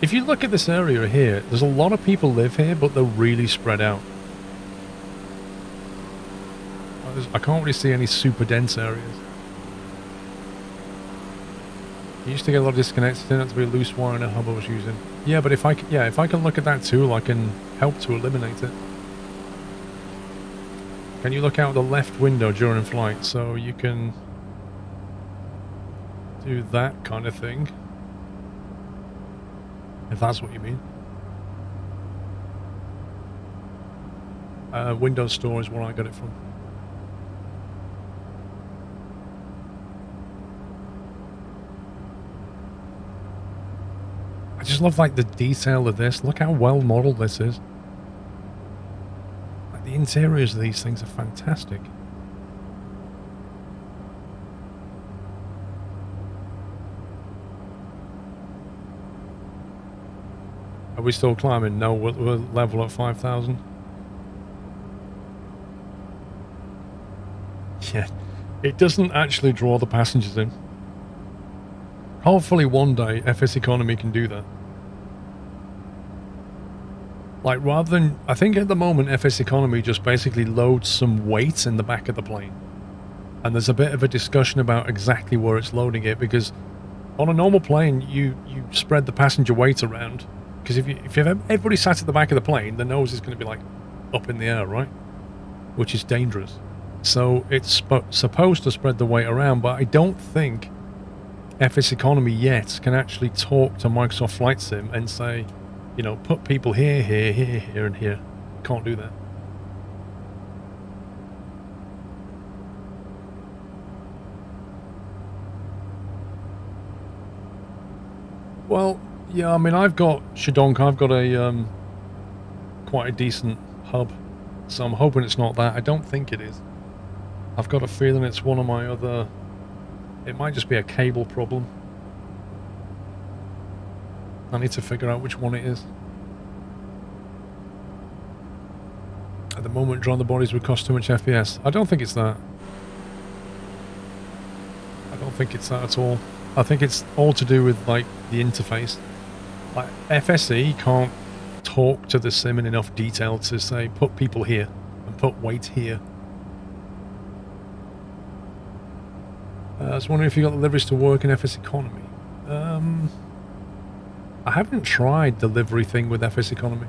If you look at this area here, there's a lot of people live here, but they're really spread out. I can't really see any super dense areas. You used to get a lot of disconnects. It didn't have to be a loose wire in a hub I was using. Yeah, but if I can look at that tool, I can help to eliminate it. Can you look out the left window during flight? So you can do that kind of thing. If that's what you mean. Windows Store is where I got it from. I just love like the detail of this. Look how well modeled this is. Like, the interiors of these things are fantastic. Are we still climbing? No, we're level at 5,000. Yeah, it doesn't actually draw the passengers in. Hopefully one day FS Economy can do that. Like, rather than... I think at the moment FS Economy just basically loads some weight in the back of the plane. And there's a bit of a discussion about exactly where it's loading it, because on a normal plane, you spread the passenger weight around. Because if everybody sat at the back of the plane, the nose is going to be like up in the air, right? Which is dangerous. So it's supposed to spread the weight around, but I don't think FS Economy yet can actually talk to Microsoft Flight Sim and say, you know, put people here, here, here, here, and here. Can't do that. Well, yeah, I mean, I've got Shadonk, I've got a quite a decent hub, so I'm hoping it's not that. I don't think it is. I've got a feeling it's one of my other... It might just be a cable problem. I need to figure out which one it is. At the moment, drawing the bodies would cost too much FPS. I don't think it's that. I don't think it's that at all. I think it's all to do with, like, the interface. Like, FSE can't talk to the sim in enough detail to say, put people here and put weight here. I was wondering if you got the liveries to work in FS Economy. I haven't tried the livery thing with FS Economy.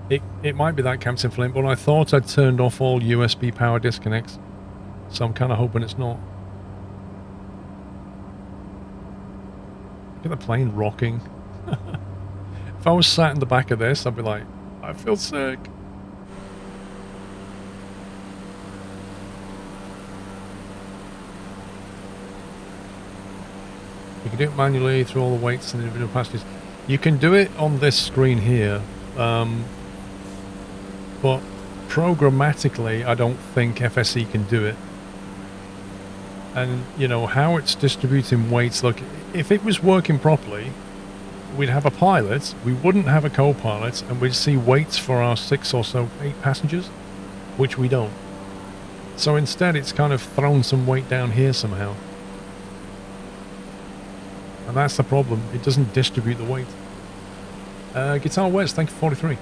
It might be that, Captain Flint, but I thought I'd turned off all USB power disconnects. So I'm kind of hoping it's not. Look at the plane rocking. If I was sat in the back of this, I'd be like, I feel sick. can do it manually through all the weights and individual passengers. You can do it on this screen here, but programmatically, I don't think FSE can do it. And, you know, how it's distributing weights, look, if it was working properly, we'd have a pilot, we wouldn't have a co-pilot, and we'd see weights for our 6 or so 8 passengers, which we don't. So instead, it's kind of thrown some weight down here somehow. And that's the problem. It doesn't distribute the weight. Guitar West, thank you for 43.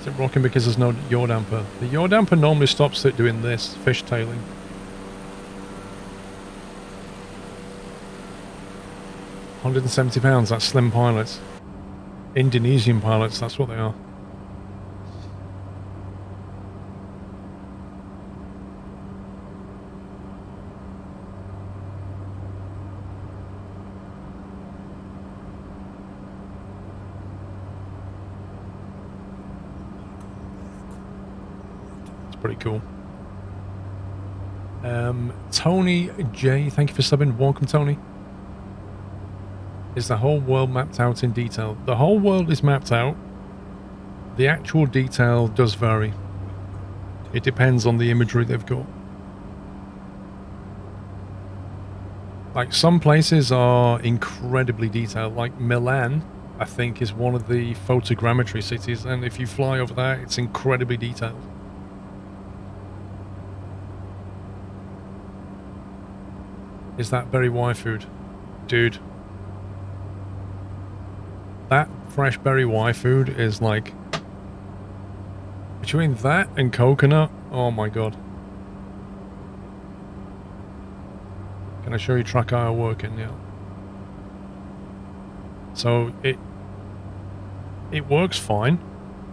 Is it rocking because there's no yaw damper? The yaw damper normally stops it doing this, fishtailing. £170, that's slim pilots. Indonesian pilots, that's what they are. Pretty cool. Tony J, thank you for subbing. Welcome, Tony. Is the whole world mapped out in detail? The whole world is mapped out. The actual detail does vary. It depends on the imagery they've got. Like, some places are incredibly detailed. Like Milan, I think, is one of the photogrammetry cities, and if you fly over there, it's incredibly detailed. Is that berry Y food? Dude. That fresh berry Y food is like... Between that and coconut, oh my god. Can I show you track IO working? Yeah. So it works fine.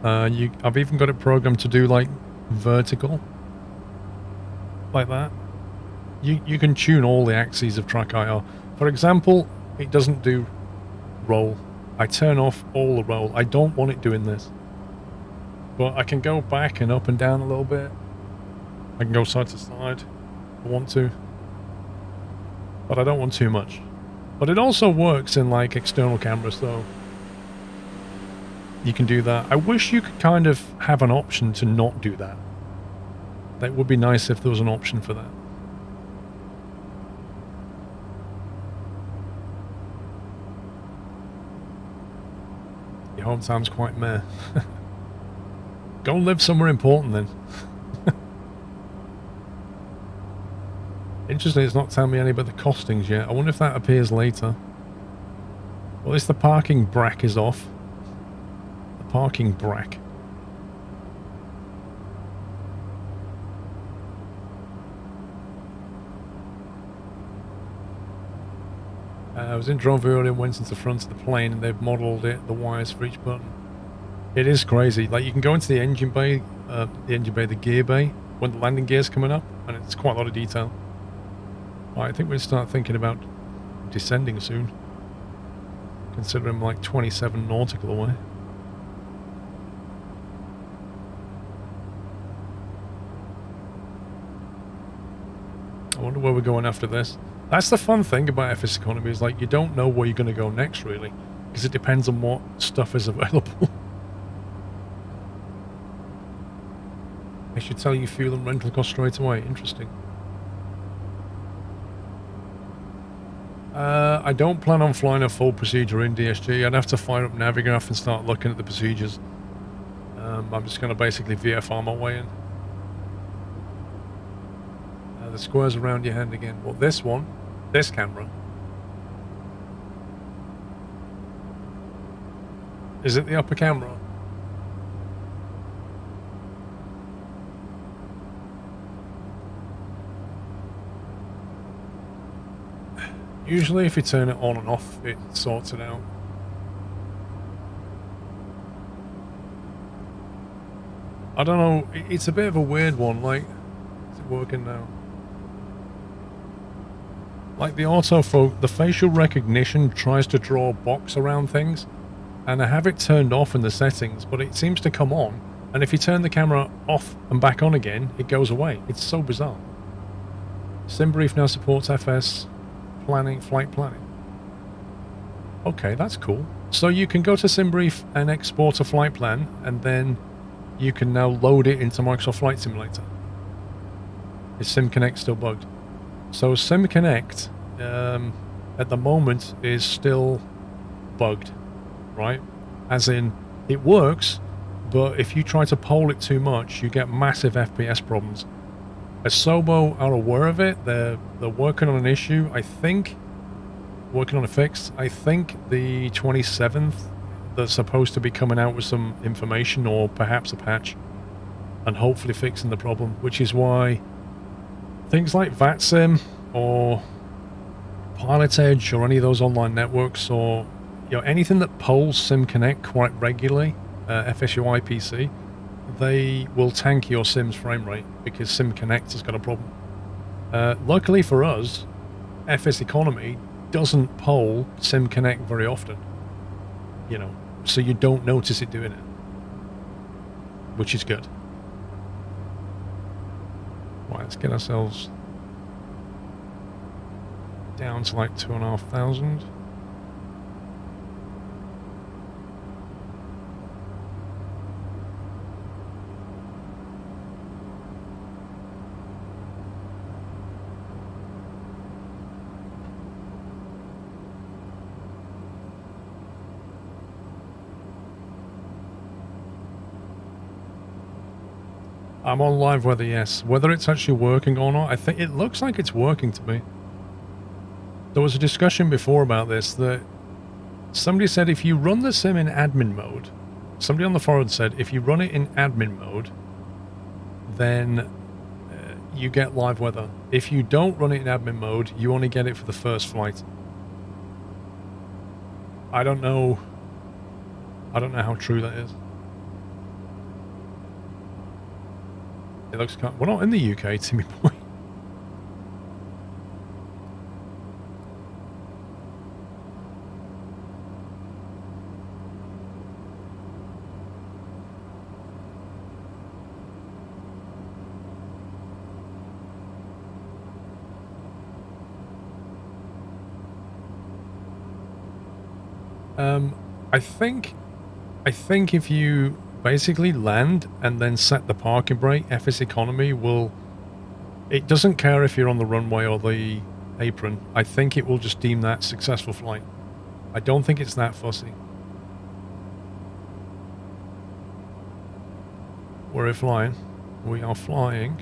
I've even got it programmed to do like vertical. Like that. You can tune all the axes of track IR. For example, it doesn't do roll. I turn off all the roll. I don't want it doing this. But I can go back and up and down a little bit. I can go side to side if I want to. But I don't want too much. But it also works in like external cameras though. You can do that. I wish you could kind of have an option to not do that. That would be nice if there was an option for that. Your hometown's quite meh. Go live somewhere important then. Interesting, it's not telling me any about the costings yet. I wonder if that appears later. Well, at least the parking brack is off. The parking brack. I was in drone view earlier and went into the front of the plane and they've modelled it, the wires for each button. It is crazy. Like, you can go into the engine bay, the gear bay, when the landing gear's coming up, and it's quite a lot of detail. I think we'll start thinking about descending soon, considering I'm like 27 nautical away. I wonder where we're going after this. That's the fun thing about FS Economy, is like you don't know where you're going to go next really, because it depends on what stuff is available. I should tell you fuel and rental costs straight away. Interesting. I don't plan on flying a full procedure in DSG. I'd have to fire up Navigraph and start looking at the procedures. I'm just going to basically VFR my way in. The square's around your hand again. Well, this one, this camera. Is it the upper camera? Usually if you turn it on and off, it sorts it out. I don't know, it's a bit of a weird one, like, is it working now? Like the facial recognition tries to draw a box around things, and I have it turned off in the settings, but it seems to come on, and if you turn the camera off and back on again, it goes away. It's so bizarre. SimBrief now supports FS flight planning. Okay, that's cool. So you can go to SimBrief and export a flight plan, and then you can now load it into Microsoft Flight Simulator. Is SimConnect still bugged? So SimConnect, at the moment, is still bugged, right? As in, it works, but if you try to poll it too much, you get massive FPS problems. Asobo are aware of it. They're working on an issue, I think. Working on a fix. I think the 27th, they're supposed to be coming out with some information or perhaps a patch and hopefully fixing the problem, which is why things like VATSIM or Pilot Edge or any of those online networks, or anything that polls SimConnect quite regularly, FSUI PC, they will tank your Sim's frame rate because SimConnect has got a problem. Luckily for us, FS Economy doesn't poll SimConnect very often, so you don't notice it doing it, which is good. Right, let's get ourselves down to like 2,500. I'm on live weather, yes. Whether it's actually working or not, I think it looks like it's working to me. There was a discussion before about this, that somebody said if you run the sim in admin mode, somebody on the forum said if you run it in admin mode, then you get live weather. If you don't run it in admin mode, you only get it for the first flight. I don't know how true that is. It looks kind of, we're not in the UK, Timmy boy. I think if you basically land and then set the parking brake, FS Economy will... It doesn't care if you're on the runway or the apron. I think it will just deem that successful flight. I don't think it's that fussy. We're flying. We are flying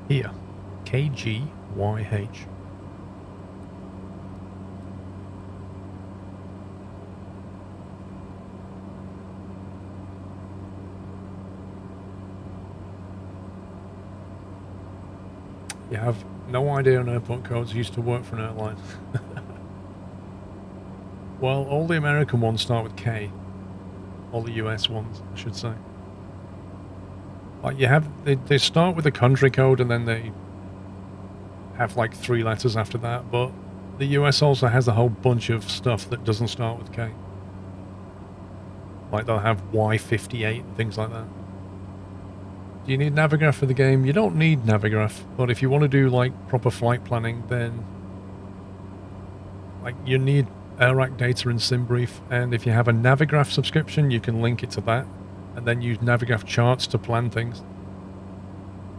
here. KGYH. You have no idea on airport codes. Used to work for an airline. Well, all the American ones start with K. All the US ones, I should say. Like they start with a country code and then they have like 3 letters after that. But the US also has a whole bunch of stuff that doesn't start with K. Like they'll have Y58 and things like that. Do you need Navigraph for the game? You don't need Navigraph, but if you want to do like proper flight planning, then like you need AirAC data in SimBrief, and if you have a Navigraph subscription, you can link it to that, and then use Navigraph charts to plan things.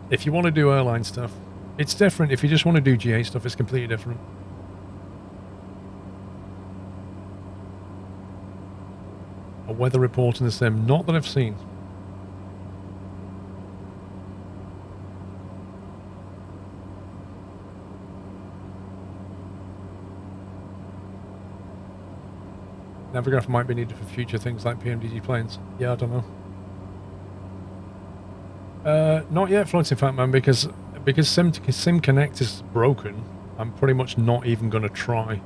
If you want to do airline stuff, it's different. If you just want to do GA stuff, it's completely different. A weather report in the sim, not that I've seen. Navigraph might be needed for future things like PMDG planes. Yeah, I don't know. Not yet, Floating Fat Man, because SimConnect is broken. I'm pretty much not even going to try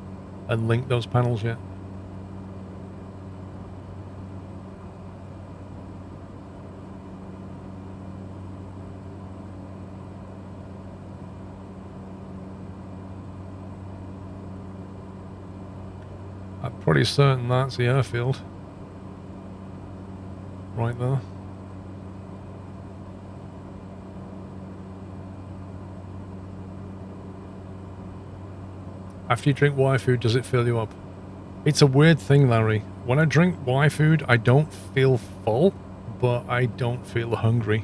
and link those panels yet. I'm pretty certain that's the airfield. Right there. After you drink Y food, does it fill you up? It's a weird thing, Larry. When I drink Y food, I don't feel full, but I don't feel hungry.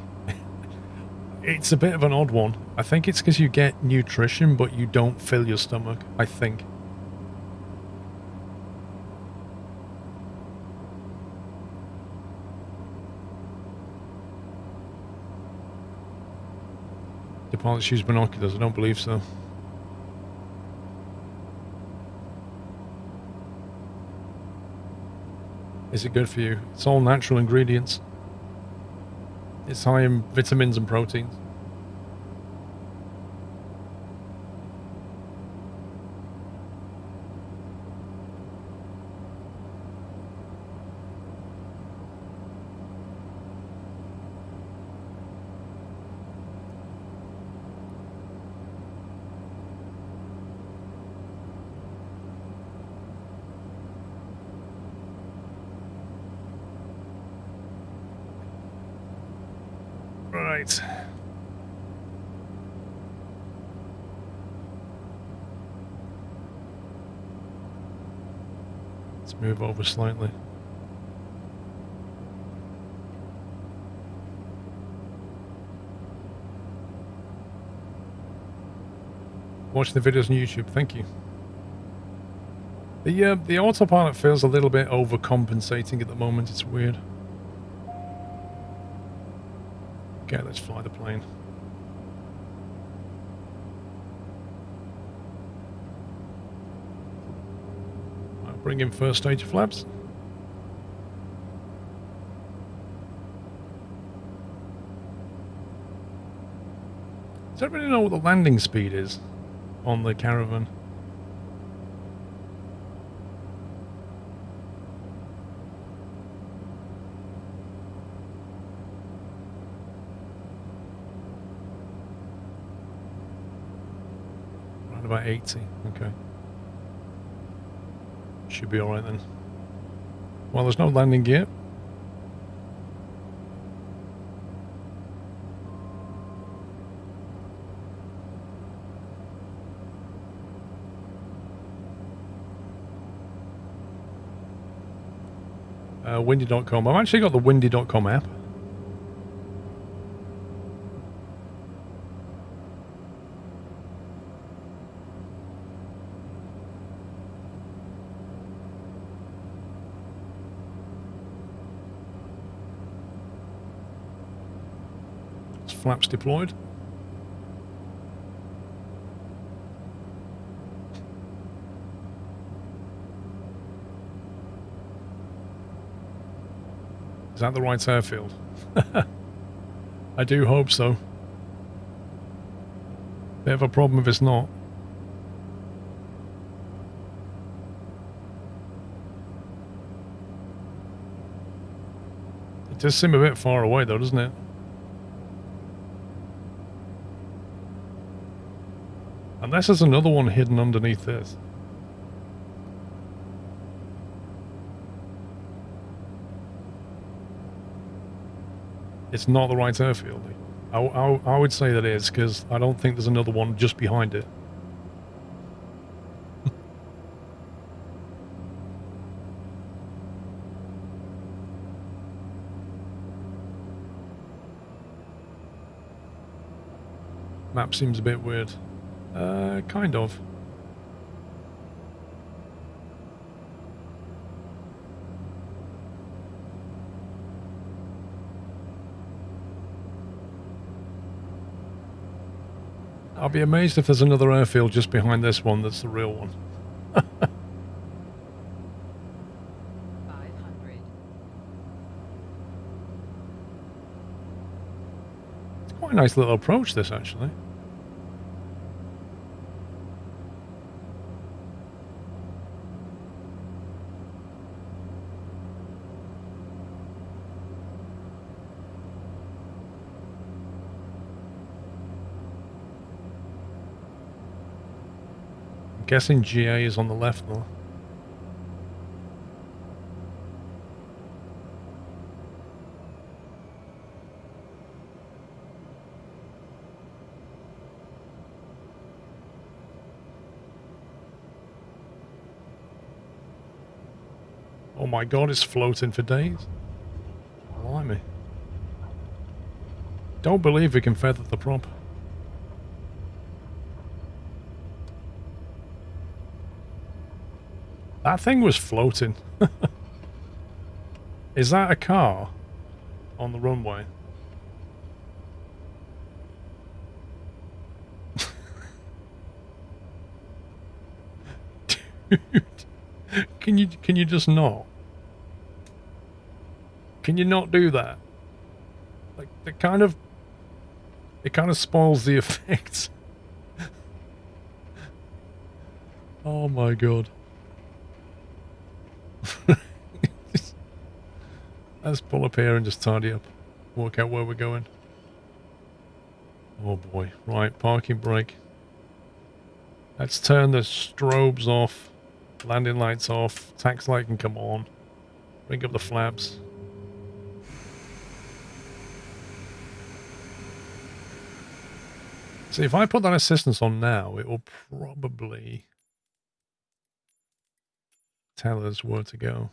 It's a bit of an odd one. I think it's because you get nutrition, but you don't fill your stomach, I think. The pilots use binoculars, I don't believe so. Is it good for you? It's all natural ingredients. It's high in vitamins and proteins. Right. Let's move over slightly. Watching the videos on YouTube, thank you. The autopilot feels a little bit overcompensating at the moment, it's weird. Okay, let's fly the plane. I'll bring in first stage of flaps. Does everybody know what the landing speed is on the Caravan? Around about 80, okay. Should be alright then. Well, there's no landing gear. Windy.com. I've actually got the windy.com app. Flaps deployed. Is that the right airfield? I do hope so. Bit of a problem if it's not. It does seem a bit far away though, doesn't it? Unless there's another one hidden underneath this. It's not the right airfield. I would say that it is, because I don't think there's another one just behind it. Map seems a bit weird. Kind of. I'll be amazed if there's another airfield just behind this one that's the real one. 500. It's quite a nice little approach, this, actually. I'm guessing GA is on the left, though. Oh my god, it's floating for days. Blimey. Don't believe we can feather the prop. That thing was floating. Is that a car on the runway? Dude, can you just not? Can you not do that? Like, it kind of spoils the effect. Oh my god. Let's pull up here and just tidy up. Work out where we're going. Oh boy. Right, parking brake. Let's turn the strobes off. Landing lights off. Tax light can come on. Bring up the flaps. See, if I put that assistance on now, it will probably tell us where to go.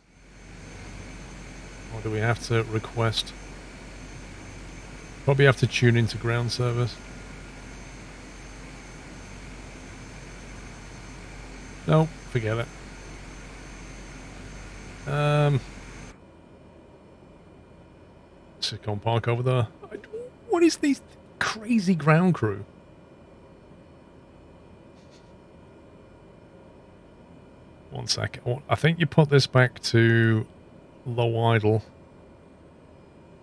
Or do we have to request? Probably have to tune into ground service. No, forget it. Just go and park over there. What is these crazy ground crew? One sec. I think you put this back to low idle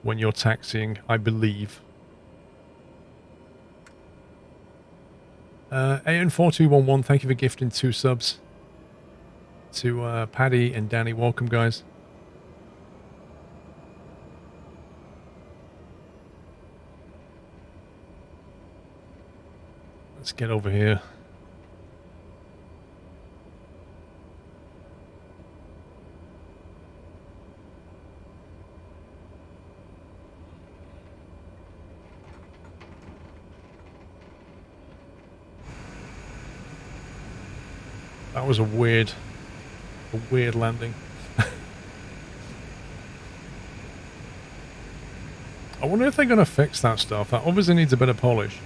when you're taxiing, I believe. AN4211, thank you for gifting 2 subs to Paddy and Danny. Welcome, guys. Let's get over here. That was a weird landing. I wonder if they're going to fix that stuff. That obviously needs a bit of polish.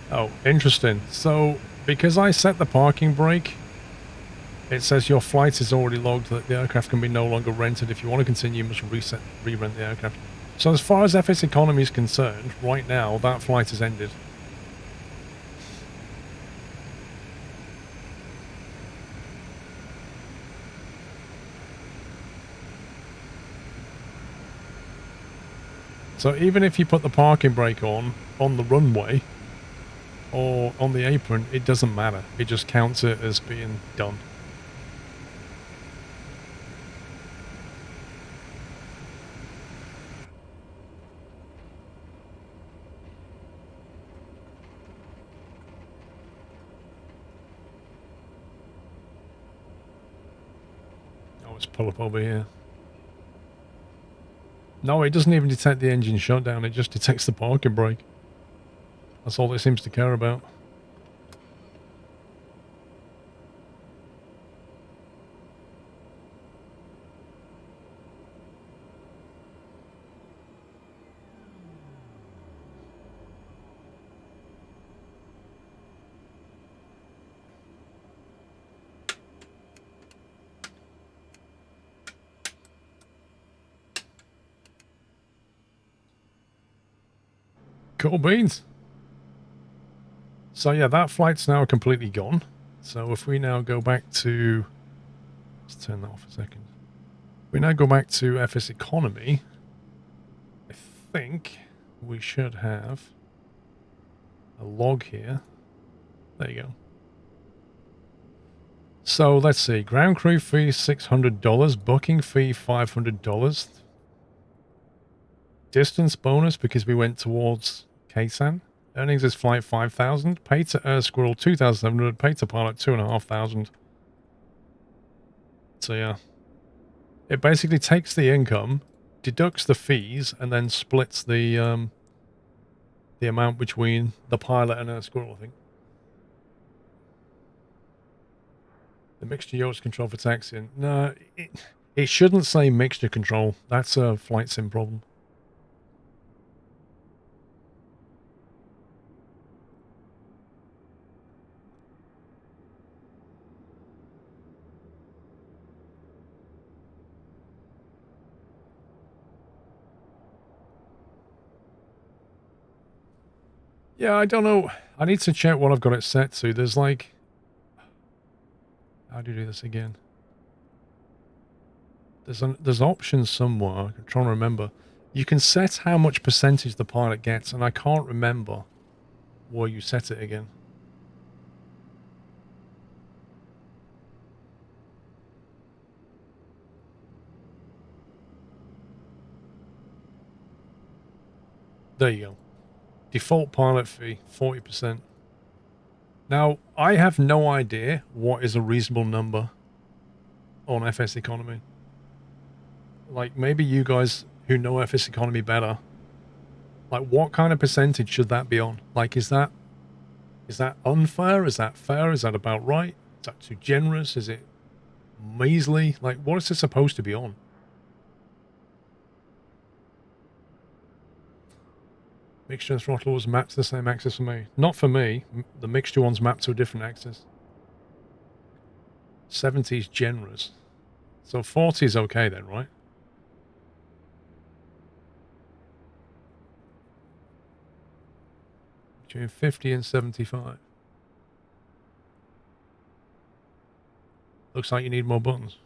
Oh, interesting. So, because I set the parking brake, it says your flight is already logged, that the aircraft can be no longer rented. If you want to continue, you must re-rent the aircraft. So as far as FS Economy is concerned, right now, that flight has ended. So even if you put the parking brake on the runway, or on the apron, it doesn't matter. It just counts it as being done. Let's pull up over here. No, it doesn't even detect the engine shutdown. It just detects the parking brake. That's all it seems to care about. Cool beans. So yeah, that flight's now completely gone. So if we now go back to... Let's turn that off a second. We now go back to FS Economy. I think we should have a log here. There you go. So let's see. Ground crew fee $600. Booking fee $500. Distance bonus because we went towards Ksan. Earnings is flight 5,000. Pay to Air Squirrel 2,700. Pay to pilot 2,500. So yeah, it basically takes the income deducts the fees and then splits the amount between the pilot and Squirrel, I think. The mixture yachts control for taxiing. No, it shouldn't say mixture control. That's a flight sim problem. Yeah, I don't know. I need to check what I've got it set to. There's like... How do you do this again? There's options somewhere. I'm trying to remember. You can set how much percentage the pilot gets, and I can't remember where you set it again. There you go. Default pilot fee, 40%. Now, I have no idea what is a reasonable number on FS economy. Like, maybe you guys who know FS economy better, like, what kind of percentage should that be on? Like, is that unfair? Is that fair? Is that about right? Is that too generous? Is it measly? Like, what is it supposed to be on? Mixture and throttle was mapped to the same axis for me. Not for me. The mixture one's mapped to a different axis. 70 is generous. So 40 is okay then, right? Between 50 and 75. Looks like you need more buttons.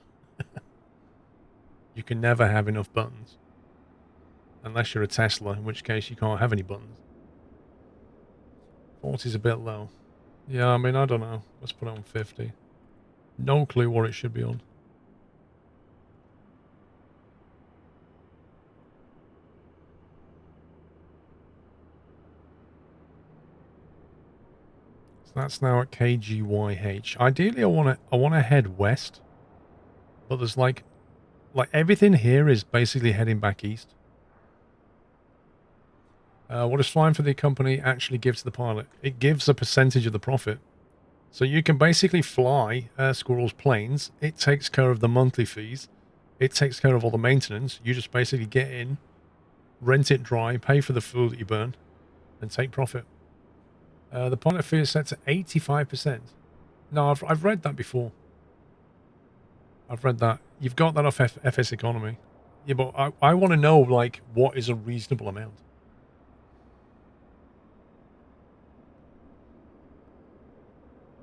You can never have enough buttons. Unless you're a Tesla, in which case you can't have any buttons. 40 is a bit low. Yeah, I mean, I don't know. Let's put it on 50. No clue what it should be on. So that's now at KGYH. Ideally, I want to head west, but there's like everything here is basically heading back east. What does flying for the company actually give to the pilot? It gives a percentage of the profit. So you can basically fly Squirrel's planes. It takes care of the monthly fees. It takes care of all the maintenance. You just basically get in, rent it dry, pay for the fuel that you burn, and take profit. The pilot fee is set to 85%. No, I've read that before. I've read that. You've got that off FS Economy. Yeah, but I want to know, like, what is a reasonable amount?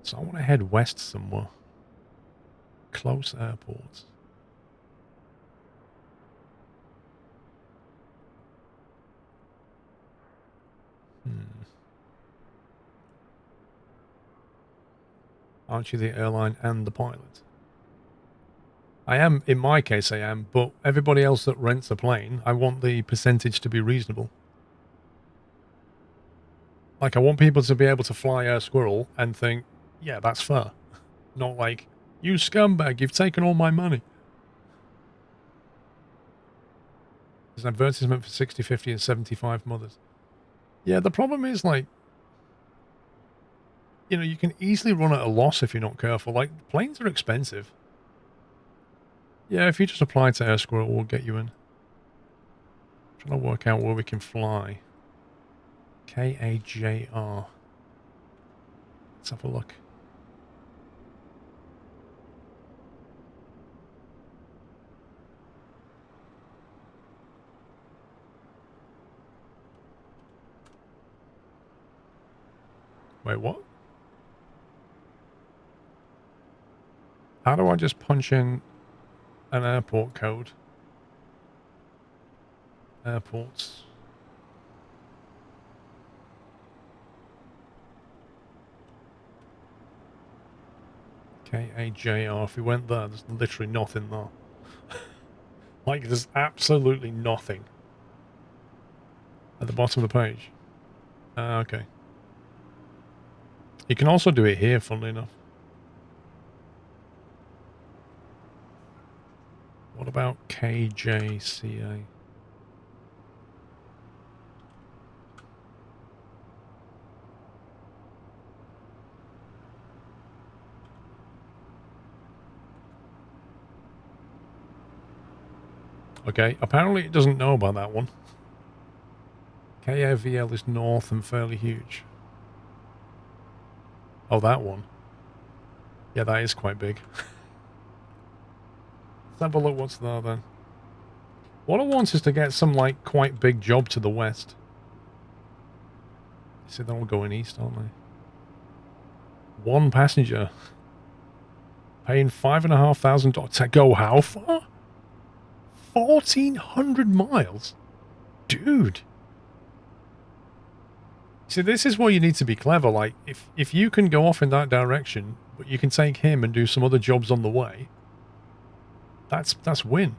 So I want to head west somewhere. Close airports. Aren't you the airline and the pilot? I am, in my case I am, but everybody else that rents a plane, I want the percentage to be reasonable. Like, I want people to be able to fly a Squirrel and think, yeah, that's fair. Not like, you scumbag, you've taken all my money. There's an advertisement for 60, 50 and 75 mothers. Yeah, the problem is, like, you know, you can easily run at a loss if you're not careful. Like, planes are expensive. Yeah, if you just apply to Air Squirrel, we'll get you in. I'm trying to work out where we can fly. KAJR. Let's have a look. Wait, what? How do I just punch in an airport code? Airports. KAJR. If we went there, there's literally nothing there. Like, there's absolutely nothing at the bottom of the page. Okay. You can also do it here, funnily enough. What about KJCA? Okay, apparently it doesn't know about that one. KAVL is north and fairly huge. Oh, that one. Yeah, that is quite big. Let's have a look what's there then. What I want is to get some, like, quite big job to the west. See, they're all going east, aren't they? One passenger. Paying $5,500 to go how far? 1,400 miles? Dude. See, this is where you need to be clever. Like, if you can go off in that direction, but you can take him and do some other jobs on the way, that's win.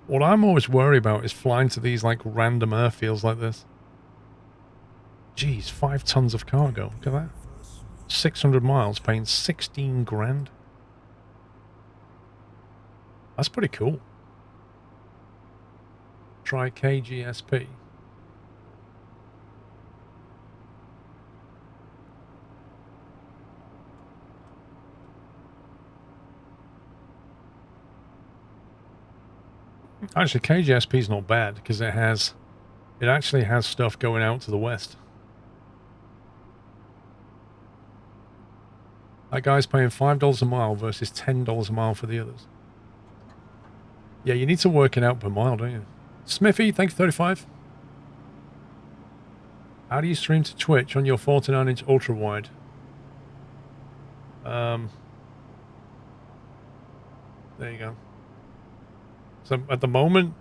What I'm always worried about is flying to these, like, random airfields like this. Jeez, 5 tons of cargo. Look at that. 600 miles, paying 16 grand. That's pretty cool. Try KGSP. Actually, KGSP is not bad because it actually has stuff going out to the west. That guy's paying $5 a mile versus $10 a mile for the others. Yeah, you need to work it out per mile, don't you? Smithy, thank you, 35. How do you stream to Twitch on your 49-inch ultra-wide? There you go. So at the moment,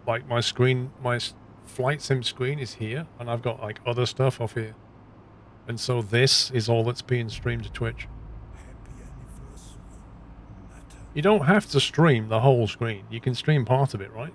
like my flight sim screen is here, and I've got like other stuff off here. And so this is all that's being streamed to Twitch. You don't have to stream the whole screen. You can stream part of it, right?